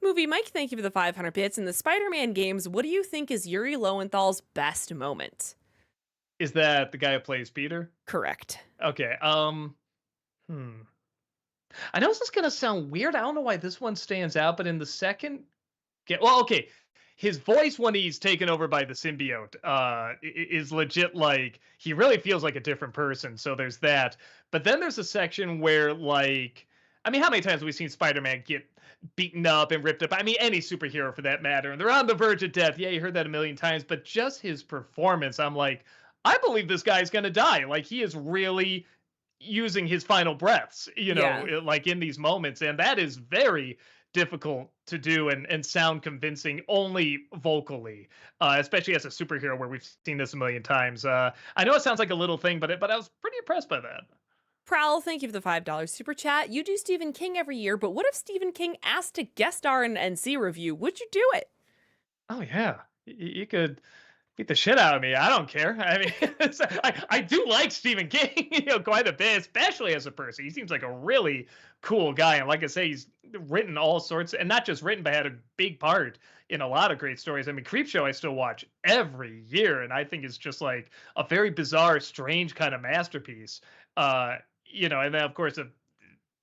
Movie Mike, thank you for the 500 bits. In the Spider-Man games, what do you think is Yuri Lowenthal's best moment? Is that the guy who plays Peter? Correct. Okay. I know this is gonna sound weird. I don't know why this one stands out, but in the second, well, okay, his voice when he's taken over by the symbiote is legit. Like he really feels like a different person. So there's that. But then there's a section where, like, I mean, how many times have we seen Spider-Man get beaten up and ripped up? I mean, any superhero for that matter. And they're on the verge of death. Yeah, you heard that a million times. But just his performance, I'm like, I believe this guy's gonna die. Like he is really using his final breaths, like in these moments. And that is very difficult to do and sound convincing only vocally, especially as a superhero where we've seen this a million times. I know it sounds like a little thing, but I was pretty impressed by that. Prowl, thank you for the $5 super chat. You do Stephen King every year, but what if Stephen King asked to guest star in an NC review? Would you do it? Oh, yeah. You could beat the shit out of me. I don't care. I mean, I do like Stephen King, quite a bit, especially as a person. He seems like a really cool guy. And like I say, he's written all sorts, and not just written, but had a big part in a lot of great stories. I mean, Creepshow I still watch every year, and I think it's just like a very bizarre, strange kind of masterpiece. And then of course a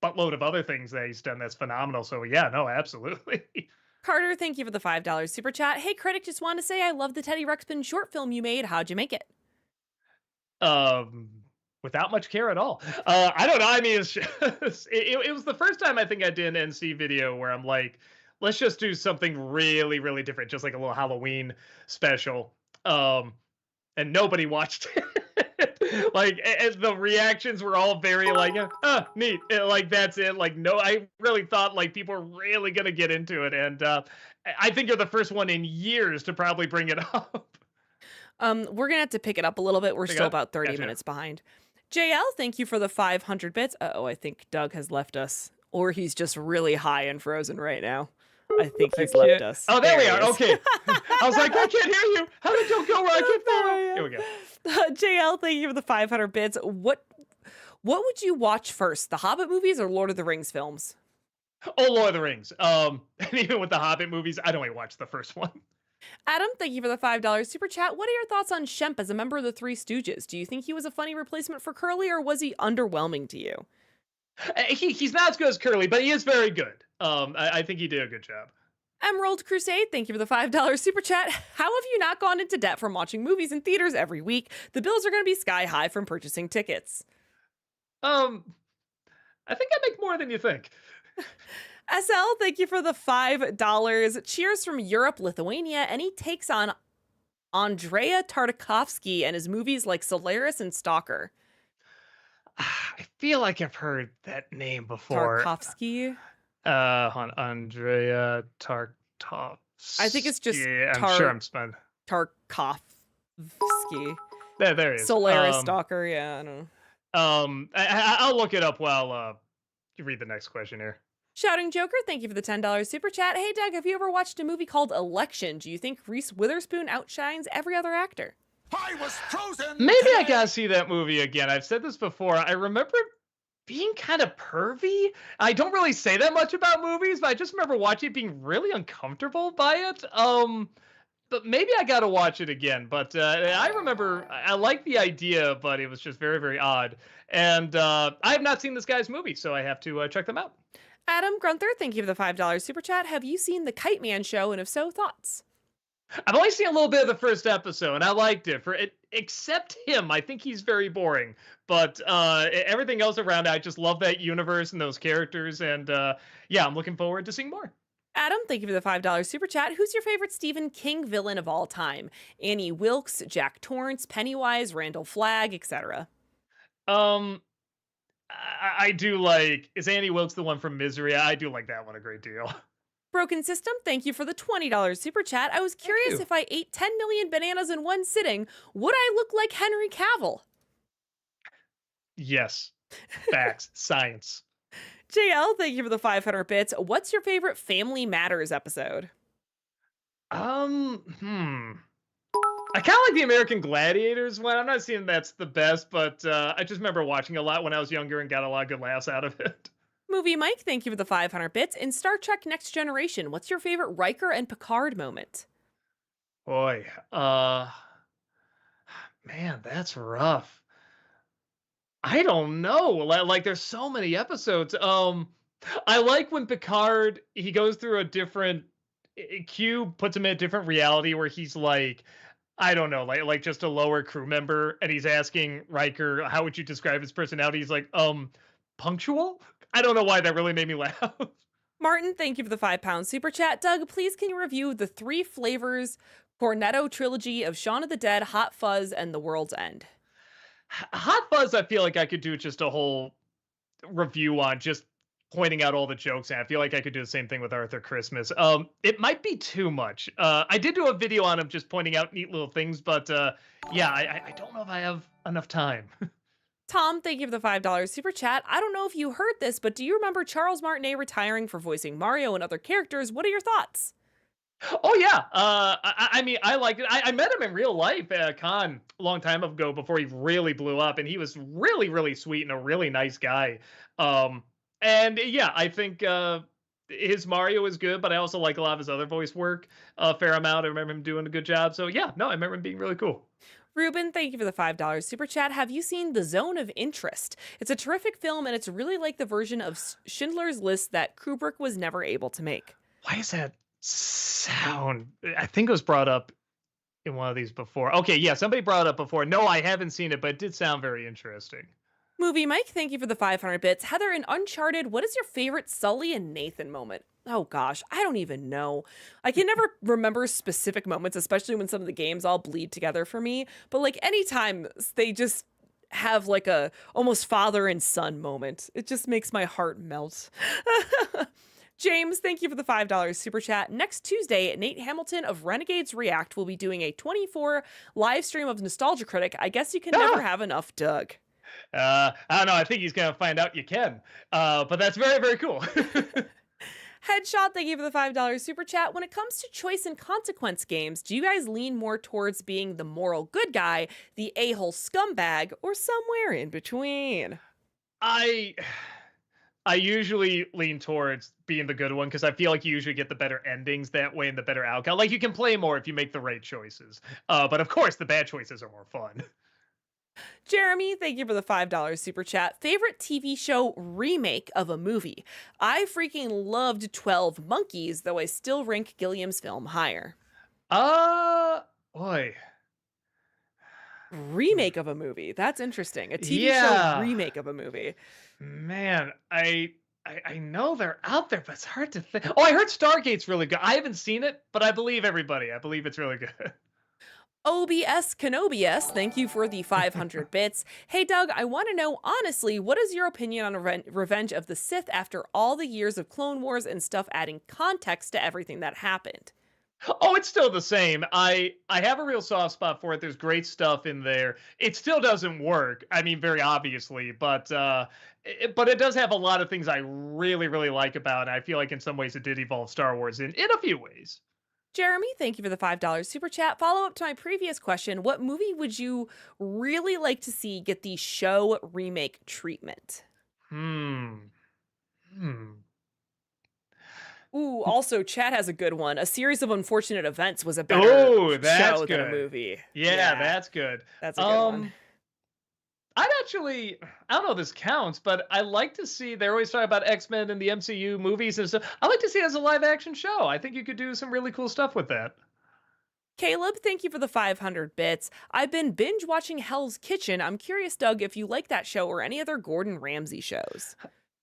buttload of other things that he's done that's phenomenal. So yeah, no, absolutely. Carter, thank you for the $5 super chat. Hey, Critic, just want to say I love the Teddy Ruxpin short film you made. How'd you make it? Without much care at all. I don't know. I mean, it's just, it was the first time I think I did an NC video where I'm like, let's just do something really, really different, just like a little Halloween special. And nobody watched it. Like, and the reactions were all very like, neat. Like, that's it. Like, no, I really thought like people were really gonna get into it, and I think you're the first one in years to probably bring it up. We're gonna have to pick it up a little bit. We're still about 30 Gotcha. minutes behind. JL, thank you for the 500 bits. Uh-oh, I think Doug has left us, or he's just really high and frozen right now. I think he's left us. Oh, there we he are. is. Okay. I was like, I can't hear you. How did you go where I can't follow? Here we go. JL, thank you for the 500 bits. What would you watch first, the Hobbit movies or Lord of the Rings films? Oh, Lord of the Rings. And even with the Hobbit movies, I'd only watch the first one. Adam, thank you for the $5 super chat. What are your thoughts on Shemp as a member of the Three Stooges? Do you think he was a funny replacement for Curly, or was he underwhelming to you? He's not as good as Curly, but he is very good. I think he did a good job. Emerald Crusade, thank you for the $5 super chat. How have you not gone into debt from watching movies in theaters every week? The bills are going to be sky high from purchasing tickets. I think I make more than you think. SL, thank you for the $5. Cheers from Europe, Lithuania. Any takes on Andrea Tartakovsky and his movies like Solaris and Stalker? I feel like I've heard that name before. Tarkovsky? Andrea Tartakovsky. I think it's just I'm sure I'm spun. Tarkovsky. There he is. Solaris, Stalker, yeah, I don't know. I'll look it up while you read the next question here. Shouting Joker, thank you for the $10 super chat. Hey, Doug, have you ever watched a movie called Election? Do you think Reese Witherspoon outshines every other actor? I was frozen. Maybe I gotta see that movie again. I've said this before. I remember being kind of pervy. I don't really say that much about movies, but I just remember watching it being really uncomfortable by it. But maybe I gotta watch it again. But I remember I liked the idea, but it was just very, very odd. And I have not seen this guy's movie, so I have to check them out. Adam Grunther, thank you for the $5 super chat. Have you seen The Kite Man Show? And if so, thoughts? I've only seen a little bit of the first episode, and I liked it. Except him, I think he's very boring. But everything else around it, I just love that universe and those characters. And yeah, I'm looking forward to seeing more. Adam, thank you for the $5 super chat. Who's your favorite Stephen King villain of all time? Annie Wilkes, Jack Torrance, Pennywise, Randall Flagg, etc. I do like, is Annie Wilkes the one from Misery? I do like that one a great deal. Broken System, thank you for the $20 super chat. I was curious if I ate 10 million bananas in one sitting, would I look like Henry Cavill? Yes. Facts. Science. JL, thank you for the 500 bits. What's your favorite Family Matters episode? Hmm. I kind of like the American Gladiators one. I'm not saying that's the best, but I just remember watching a lot when I was younger and got a lot of good laughs out of it. Movie Mike, thank you for the 500 bits. In Star Trek Next Generation, what's your favorite Riker and Picard moment? Boy, man, that's rough. I don't know. Like, there's so many episodes. I like when Picard he goes through a different Q puts him in a different reality where he's like, I don't know, like just a lower crew member, and he's asking Riker, how would you describe his personality? He's like, punctual. I don't know why that really made me laugh. Martin, thank you for the £5 super chat. Doug, please can you review the three flavors Cornetto trilogy of Shaun of the Dead, Hot Fuzz, and The World's End? Hot Fuzz, I feel like I could do just a whole review on just pointing out all the jokes, and I feel like I could do the same thing with Arthur Christmas. It might be too much. I did do a video on him just pointing out neat little things, but yeah, I don't know if I have enough time. Tom, thank you for the $5 super chat. I don't know if you heard this, but do you remember Charles Martinet retiring for voicing Mario and other characters? What are your thoughts? Oh yeah, I mean, I like it. I met him in real life at a con a long time ago before he really blew up, and he was really, really sweet and a really nice guy. Um, and yeah, I think his Mario is good, but I also like a lot of his other voice work a fair amount. I remember him doing a good job. So yeah, no, I remember him being really cool. Ruben, thank you for the $5 super chat. Have you seen The Zone of Interest? It's a terrific film, and it's really like the version of Schindler's List that Kubrick was never able to make. Why is that sound? I think it was brought up in one of these before. Okay, yeah, somebody brought it up before. No, I haven't seen it, but it did sound very interesting. Movie Mike, thank you for the 500 bits. Heather, in Uncharted, what is your favorite Sully and Nathan moment? Oh gosh, I don't even know. I can never remember specific moments, especially when some of the games all bleed together for me. But like anytime they just have like a almost father and son moment, it just makes my heart melt. James, thank you for the $5 super chat. Next Tuesday, Nate Hamilton of Renegades React will be doing a 24 live stream of Nostalgia Critic. I guess you can never have enough, Doug. I don't know. I think he's gonna find out you can. But that's very, very cool. Headshot, thank you for the $5 super chat. When it comes to choice and consequence games, do you guys lean more towards being the moral good guy, the a-hole scumbag, or somewhere in between? I usually lean towards being the good one because I feel like you usually get the better endings that way and the better outcome. Like you can play more if you make the right choices. But of course, the bad choices are more fun. Jeremy, thank you for the $5 super chat. Favorite TV show remake of a movie? I freaking loved 12 Monkeys, though I still rank Gilliam's film higher. Boy. Remake of a movie. That's interesting. A TV show remake of a movie. Man, I know they're out there, but it's hard to think. Oh, I heard Stargate's really good. I haven't seen it, but I believe everybody. I believe it's really good. OBS Kenobius, thank you for the 500 bits. Hey, Doug, I want to know, honestly, what is your opinion on Revenge of the Sith after all the years of Clone Wars and stuff adding context to everything that happened? Oh, it's still the same. I have a real soft spot for it. There's great stuff in there. It still doesn't work. I mean, very obviously, but it does have a lot of things I really, really like about it. I feel like in some ways it did evolve Star Wars in a few ways. Jeremy, thank you for the $5 super chat. Follow up to my previous question. What movie would you really like to see get the show remake treatment? Ooh, also, Chad has a good one. A Series of Unfortunate Events was a better show than a movie. Yeah, that's good. That's a good one. I don't know if this counts, but I like to see, they always talk about X-Men and the MCU movies and stuff. I like to see it as a live action show. I think you could do some really cool stuff with that. Caleb, thank you for the 500 bits. I've been binge watching Hell's Kitchen. I'm curious, Doug, if you like that show or any other Gordon Ramsay shows.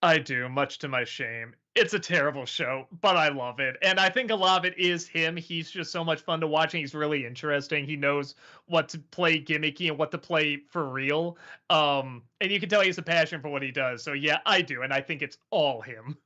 I do, much to my shame. It's a terrible show, but I love it. And I think a lot of it is him. He's just so much fun to watch, and he's really interesting. He knows what to play gimmicky and what to play for real. And you can tell he has a passion for what he does. So yeah, I do, and I think it's all him.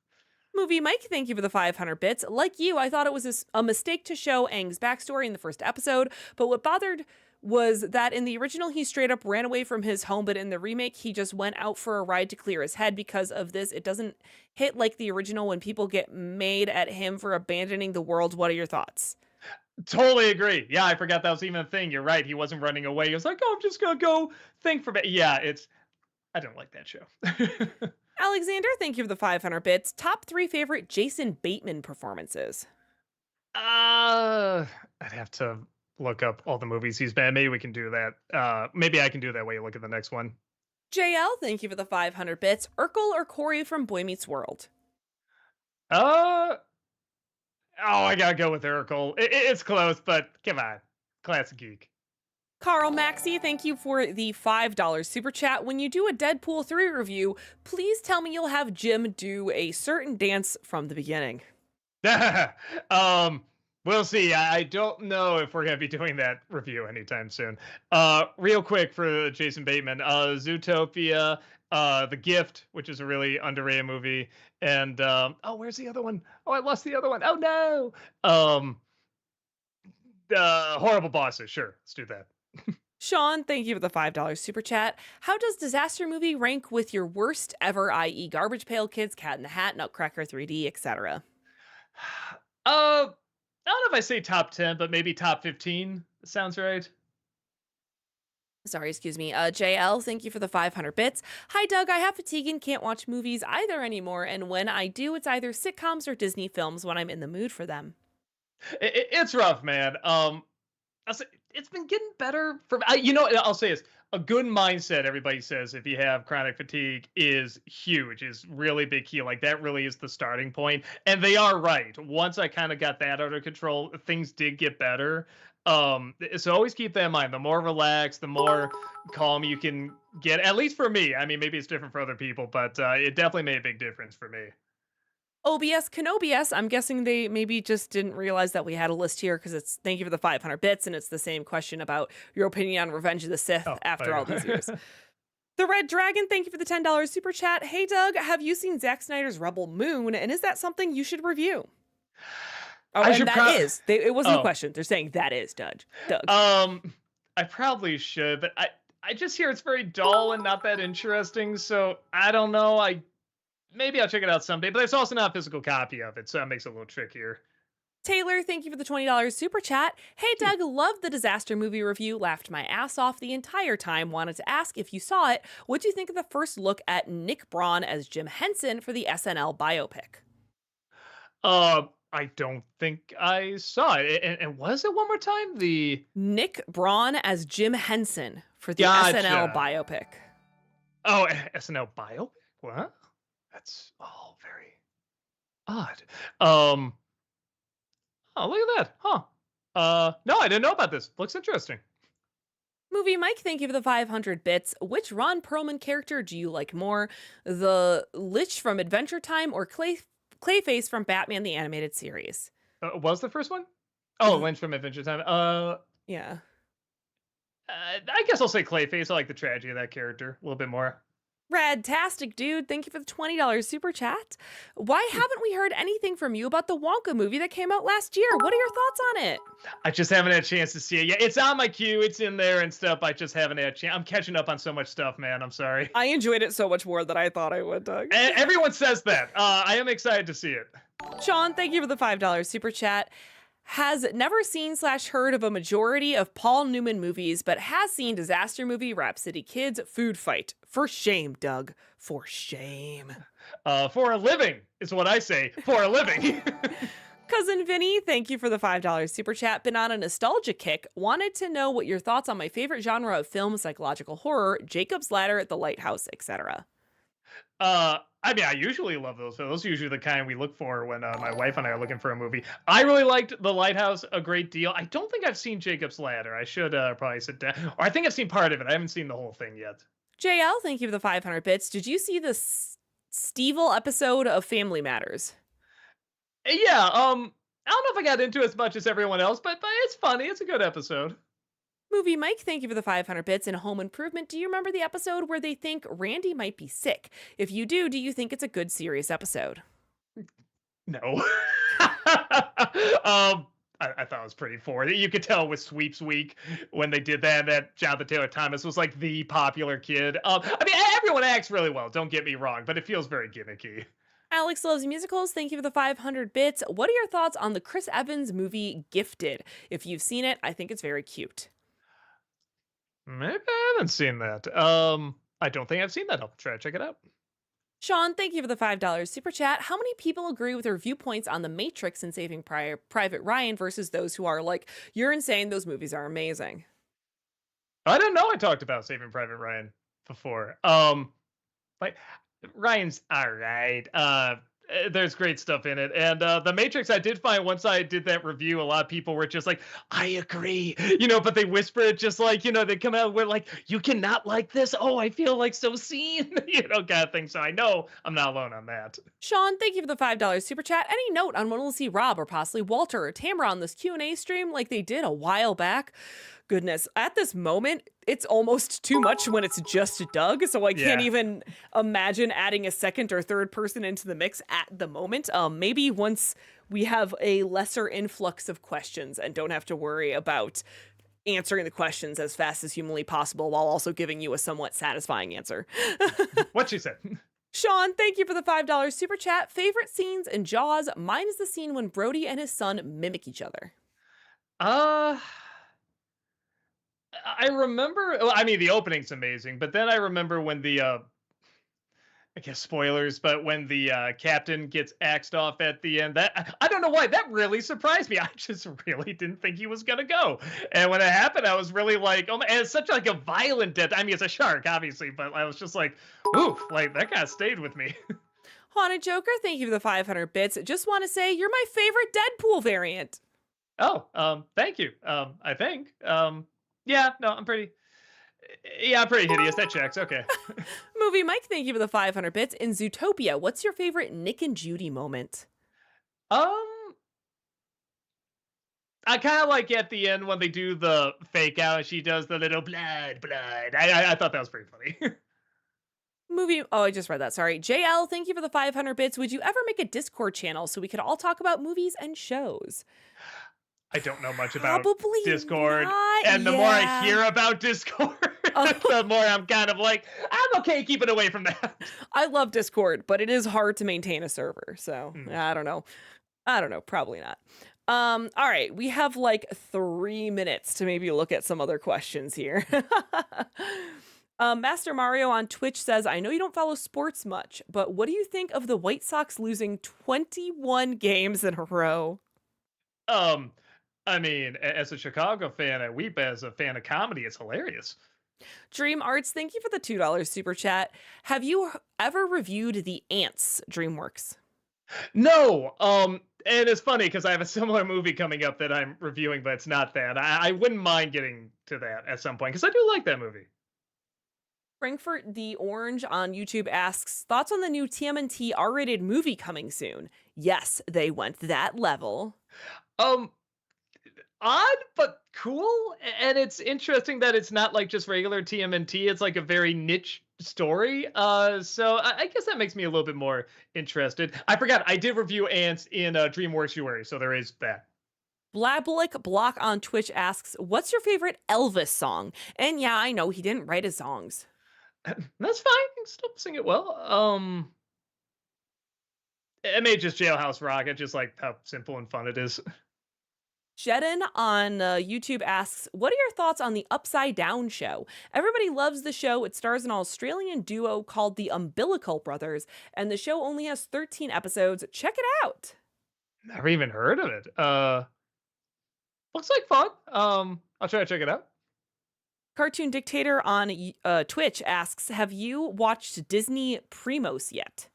Movie Mike, thank you for the 500 bits. Like you, I thought it was a mistake to show Aang's backstory in the first episode, but what bothered was that in the original he straight up ran away from his home, but in the remake he just went out for a ride to clear his head. Because of this, it doesn't hit like the original when people get made at him for abandoning the world. What are your thoughts? Totally agree. Yeah, I forgot that was even a thing. You're right. He wasn't running away. He was like, "Oh, I'm just gonna go think for me." Yeah, I don't like that show. Alexander, thank you for the 500 bits. Top 3 favorite Jason Bateman performances. I'd have to look up all the movies he's been. Maybe we can do that. Maybe I can do that while you look at the next one. JL, thank you for the 500 bits. Urkel or Corey from Boy Meets World? Uh, oh, I gotta go with Urkel. It's close, but come on, classic geek. Carl Maxey, thank you for the $5 super chat. When you do a Deadpool 3 review, please tell me you'll have Jim do a certain dance from the beginning. We'll see. I don't know if we're gonna be doing that review anytime soon. Real quick for Jason Bateman, Zootopia, The Gift, which is a really underrated movie, and where's the other one? Oh, I lost the other one. Oh no. Horrible Bosses. Sure, let's do that. Sean, thank you for the $5 super chat. How does Disaster Movie rank with your worst ever, i.e. Garbage Pail Kids, Cat in the Hat, Nutcracker 3D, etc.? I don't know if I say top 10, but maybe top 15 sounds right. Sorry, excuse me. JL, thank you for the 500 bits. Hi, Doug. I have fatigue and can't watch movies either anymore. And when I do, it's either sitcoms or Disney films when I'm in the mood for them. It's rough, man. I'll say it's been getting better for I'll say this: a good mindset. Everybody says if you have chronic fatigue is huge, is really big key. Like that really is the starting point, and they are right. Once I kind of got that under control, things did get better. So always keep that in mind. The more relaxed, the more calm you can get. At least for me. I mean, maybe it's different for other people, but it definitely made a big difference for me. OBS Kenobius, I'm guessing they maybe just didn't realize that we had a list here because it's thank you for the 500 bits, and it's the same question about your opinion on Revenge of the Sith after all these years. The Red Dragon, thank you for the $10 super chat. Hey, Doug, have you seen Zack Snyder's Rebel Moon, and is that something you should review? Oh, and that is. It wasn't a question. They're saying that is, Doug. I probably should, but I just hear it's very dull and not that interesting, so I don't know. Maybe I'll check it out someday, but there's also not a physical copy of it, so that makes it a little trickier. Taylor, thank you for the $20 super chat. Hey, Doug, loved the Disaster Movie review, laughed my ass off the entire time. Wanted to ask if you saw it. What'd you think of the first look at Nick Braun as Jim Henson for the SNL biopic? I don't think I saw it. And was it one more time? The Nick Braun as Jim Henson for the SNL biopic. Oh, SNL biopic? What? That's all very odd. Oh, look at that. Huh. No, I didn't know about this. Looks interesting. Movie Mike, thank you for the 500 bits. Which Ron Perlman character do you like more? The Lich from Adventure Time or Clayface from Batman the Animated Series? Was the first one? Oh, Lynch from Adventure Time. Yeah. I guess I'll say Clayface. I like the tragedy of that character a little bit more. Radtastic, dude. Thank you for the $20 super chat. Why haven't we heard anything from you about the Wonka movie that came out last year? What are your thoughts on it? I just haven't had a chance to see it. Yeah, it's on my queue. It's in there and stuff. I just haven't had a chance. I'm catching up on so much stuff, man. I'm sorry. I enjoyed it so much more than I thought I would, Doug. Everyone says that. I am excited to see it. Sean, thank you for the $5 super chat. Has never seen / heard of a majority of Paul Newman movies, but has seen Disaster Movie, Rhapsody Kids, Food Fight. For shame, Doug. For shame. For a living is what I say. For a living. Cousin Vinny, thank you for the $5 super chat. Been on a nostalgia kick. Wanted to know what your thoughts on my favorite genre of film, psychological horror, Jacob's Ladder, The Lighthouse, etc. I mean, I usually love those. Those are usually the kind we look for when my wife and I are looking for a movie. I really liked The Lighthouse a great deal. I don't think I've seen Jacob's Ladder. I should probably sit down. Or I think I've seen part of it. I haven't seen the whole thing yet. JL, thank you for the 500 bits. Did you see the Stevel episode of Family Matters? Yeah. I don't know if I got into it as much as everyone else, but it's funny. It's a good episode. Movie Mike, thank you for the 500 bits. In Home Improvement, do you remember the episode where they think Randy might be sick? If you do you think it's a good, serious episode? No. I thought it was pretty forward. You could tell with Sweeps Week when they did that Jonathan Taylor Thomas was like the popular kid. I mean, everyone acts really well, don't get me wrong, but it feels very gimmicky. Alex loves musicals. Thank you for the 500 bits. What are your thoughts on the Chris Evans movie Gifted? If you've seen it, I think it's very cute. Maybe I haven't seen that. I don't think I've seen that. I'll try to check it out. Sean, thank you for the $5 super chat. How many people agree with your viewpoints on The Matrix and Saving Private Ryan versus those who are like, you're insane, those movies are amazing? I didn't know I talked about Saving Private Ryan before. Like Ryan's all right. There's great stuff in it, and The Matrix. I did find once I did that review, a lot of people were just like, "I agree," but they whisper it just like they come out with like, "You cannot like this." Oh, I feel like so seen, kind of thing. So I know I'm not alone on that. Sean, thank you for the $5 super chat. Any note on when we'll see Rob or possibly Walter or Tamara on this Q&A stream like they did a while back? Goodness, at this moment, it's almost too much when it's just Doug, so I can't even imagine adding a second or third person into the mix at the moment. Maybe once we have a lesser influx of questions and don't have to worry about answering the questions as fast as humanly possible while also giving you a somewhat satisfying answer. What she said. Sean, thank you for the $5 super chat. Favorite scenes in Jaws? Mine is the scene when Brody and his son mimic each other. I remember, well, I mean, the opening's amazing, but then I remember when I guess spoilers, but when the captain gets axed off at the end, that I don't know why, that really surprised me. I just really didn't think he was gonna go. And when it happened, I was really like, oh man, it's such like a violent death. I mean, it's a shark, obviously, but I was just like, ooh, like that kind of stayed with me. Haunted Joker, thank you for the 500 bits. Just want to say you're my favorite Deadpool variant. Oh, thank you. I think. Yeah, no, I'm pretty hideous. That checks. Okay. Movie Mike, thank you for the 500 bits. In Zootopia, what's your favorite Nick and Judy moment? I kind of like at the end when they do the fake out and she does the little blood. I thought that was pretty funny. I just read that. Sorry. JL, thank you for the 500 bits. Would you ever make a Discord channel so we could all talk about movies and shows? I don't know much about Probably Discord. not, And the more I hear about Discord, the more I'm kind of like, I'm okay keeping away from that. I love Discord, but it is hard to maintain a server. So I don't know. Probably not. All right. We have like 3 minutes to maybe look at some other questions here. Master Mario on Twitch says, I know you don't follow sports much, but what do you think of the White Sox losing 21 games in a row? I mean, as a Chicago fan, I weep. As a fan of comedy, it's hilarious. Dream Arts, thank you for the $2 super chat. Have you ever reviewed The Ants, DreamWorks? No. And it's funny because I have a similar movie coming up that I'm reviewing, but it's not that. I wouldn't mind getting to that at some point because I do like that movie. Frankfurt the Orange on YouTube asks, thoughts on the new TMNT R-rated movie coming soon? Yes, they went that level. Odd but cool, and it's interesting that it's not like just regular TMNT. It's like a very niche story. So I guess that makes me a little bit more interested. I forgot I did review Ants in DreamWorks Uary, so there is that. Blablik Block on Twitch asks, what's your favorite Elvis song? And yeah, I know he didn't write his songs. That's fine. You can still sing it well. It may just Jailhouse Rock. It's just like how simple and fun it is. Jedden on YouTube asks, what are your thoughts on the Upside Down show? Everybody loves the show. It stars an Australian duo called the Umbilical Brothers, and the show only has 13 episodes. Check it out. Never even heard of it. Looks like fun. I'll try to check it out. Cartoon Dictator on Twitch asks, have you watched Disney Primos yet?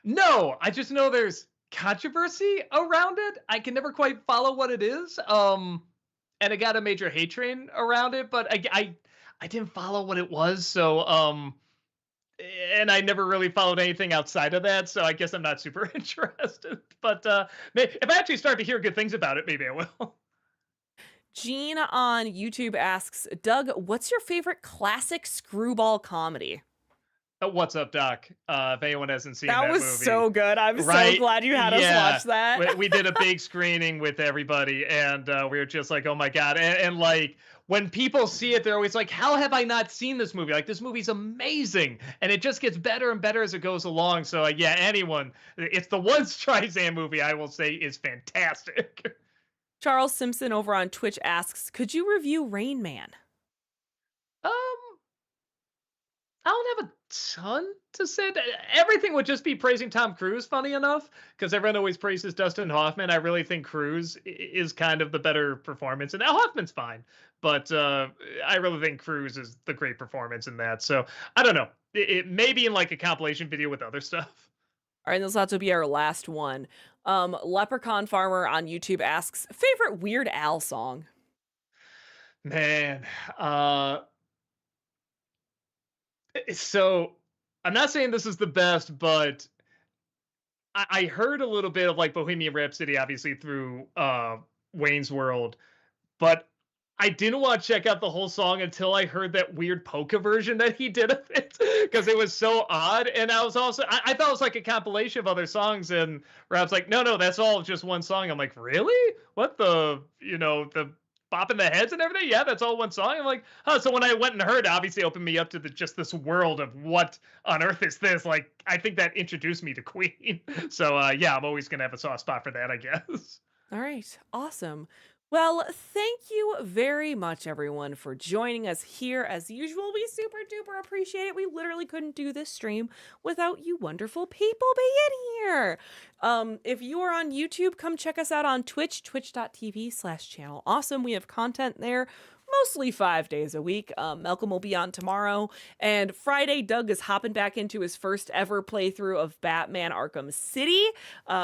No, I just know there's controversy around it. I can never quite follow what it is. And it got a major hate train around it, but I didn't follow what it was. So, and I never really followed anything outside of that. So I guess I'm not super interested, but if I actually start to hear good things about it, maybe I will. Gene on YouTube asks, Doug, what's your favorite classic screwball comedy? What's Up, Doc? If anyone hasn't seen that was movie. So good. I'm so glad you had us watch that. We did a big screening with everybody, and we were just like, oh my God. And like when people see it, they're always like, how have I not seen this movie? Like, this movie's amazing. And it just gets better and better as it goes along. So, yeah, anyone, it's the one Streisand movie I will say is fantastic. Charles Simpson over on Twitch asks, could you review Rain Man? Um, I don't have a ton to say. Everything would just be praising Tom Cruise, funny enough, because everyone always praises Dustin Hoffman. I really think Cruise is kind of the better performance, and Hoffman's fine, but I really think Cruise is the great performance in that. So I don't know. It may be in like a compilation video with other stuff. All right, this will have to be our last one. Leprechaun Farmer on YouTube asks, favorite Weird Al song? Man, so I'm not saying this is the best, but I heard a little bit of like Bohemian Rhapsody, obviously through Wayne's World, but I didn't want to check out the whole song until I heard that weird polka version that he did of it because it was so odd. And I was also I thought it was like a compilation of other songs, and Rob's like, no, that's all just one song. I'm like, really? What the the bopping the heads and everything? Yeah, that's all one song. I'm like, oh, so when I went and heard, it obviously opened me up to just this world of what on earth is this? Like, I think that introduced me to Queen. So yeah, I'm always gonna have a soft spot for that, I guess. All right, awesome. Well, thank you very much, everyone, for joining us here. As usual, we super duper appreciate it. We literally couldn't do this stream without you wonderful people being here. If you are on YouTube, come check us out on Twitch, twitch.tv/channel awesome. We have content there mostly 5 days a week. Malcolm will be on tomorrow, and Friday Doug is hopping back into his first ever playthrough of Batman Arkham City,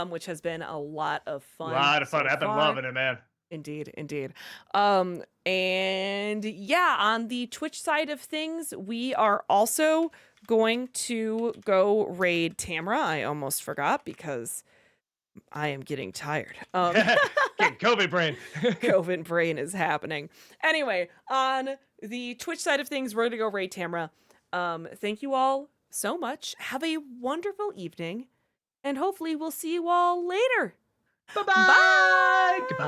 which has been a lot of fun. A lot of fun. So I've been far. loving it, man. Indeed. And yeah, on the Twitch side of things, we are also going to go raid Tamra. I almost forgot because I am getting tired. Getting COVID brain. COVID brain is happening. Anyway, on the Twitch side of things, we're going to go raid Tamra. Thank you all so much. Have a wonderful evening, and hopefully we'll see you all later. Bye-bye. Goodbye.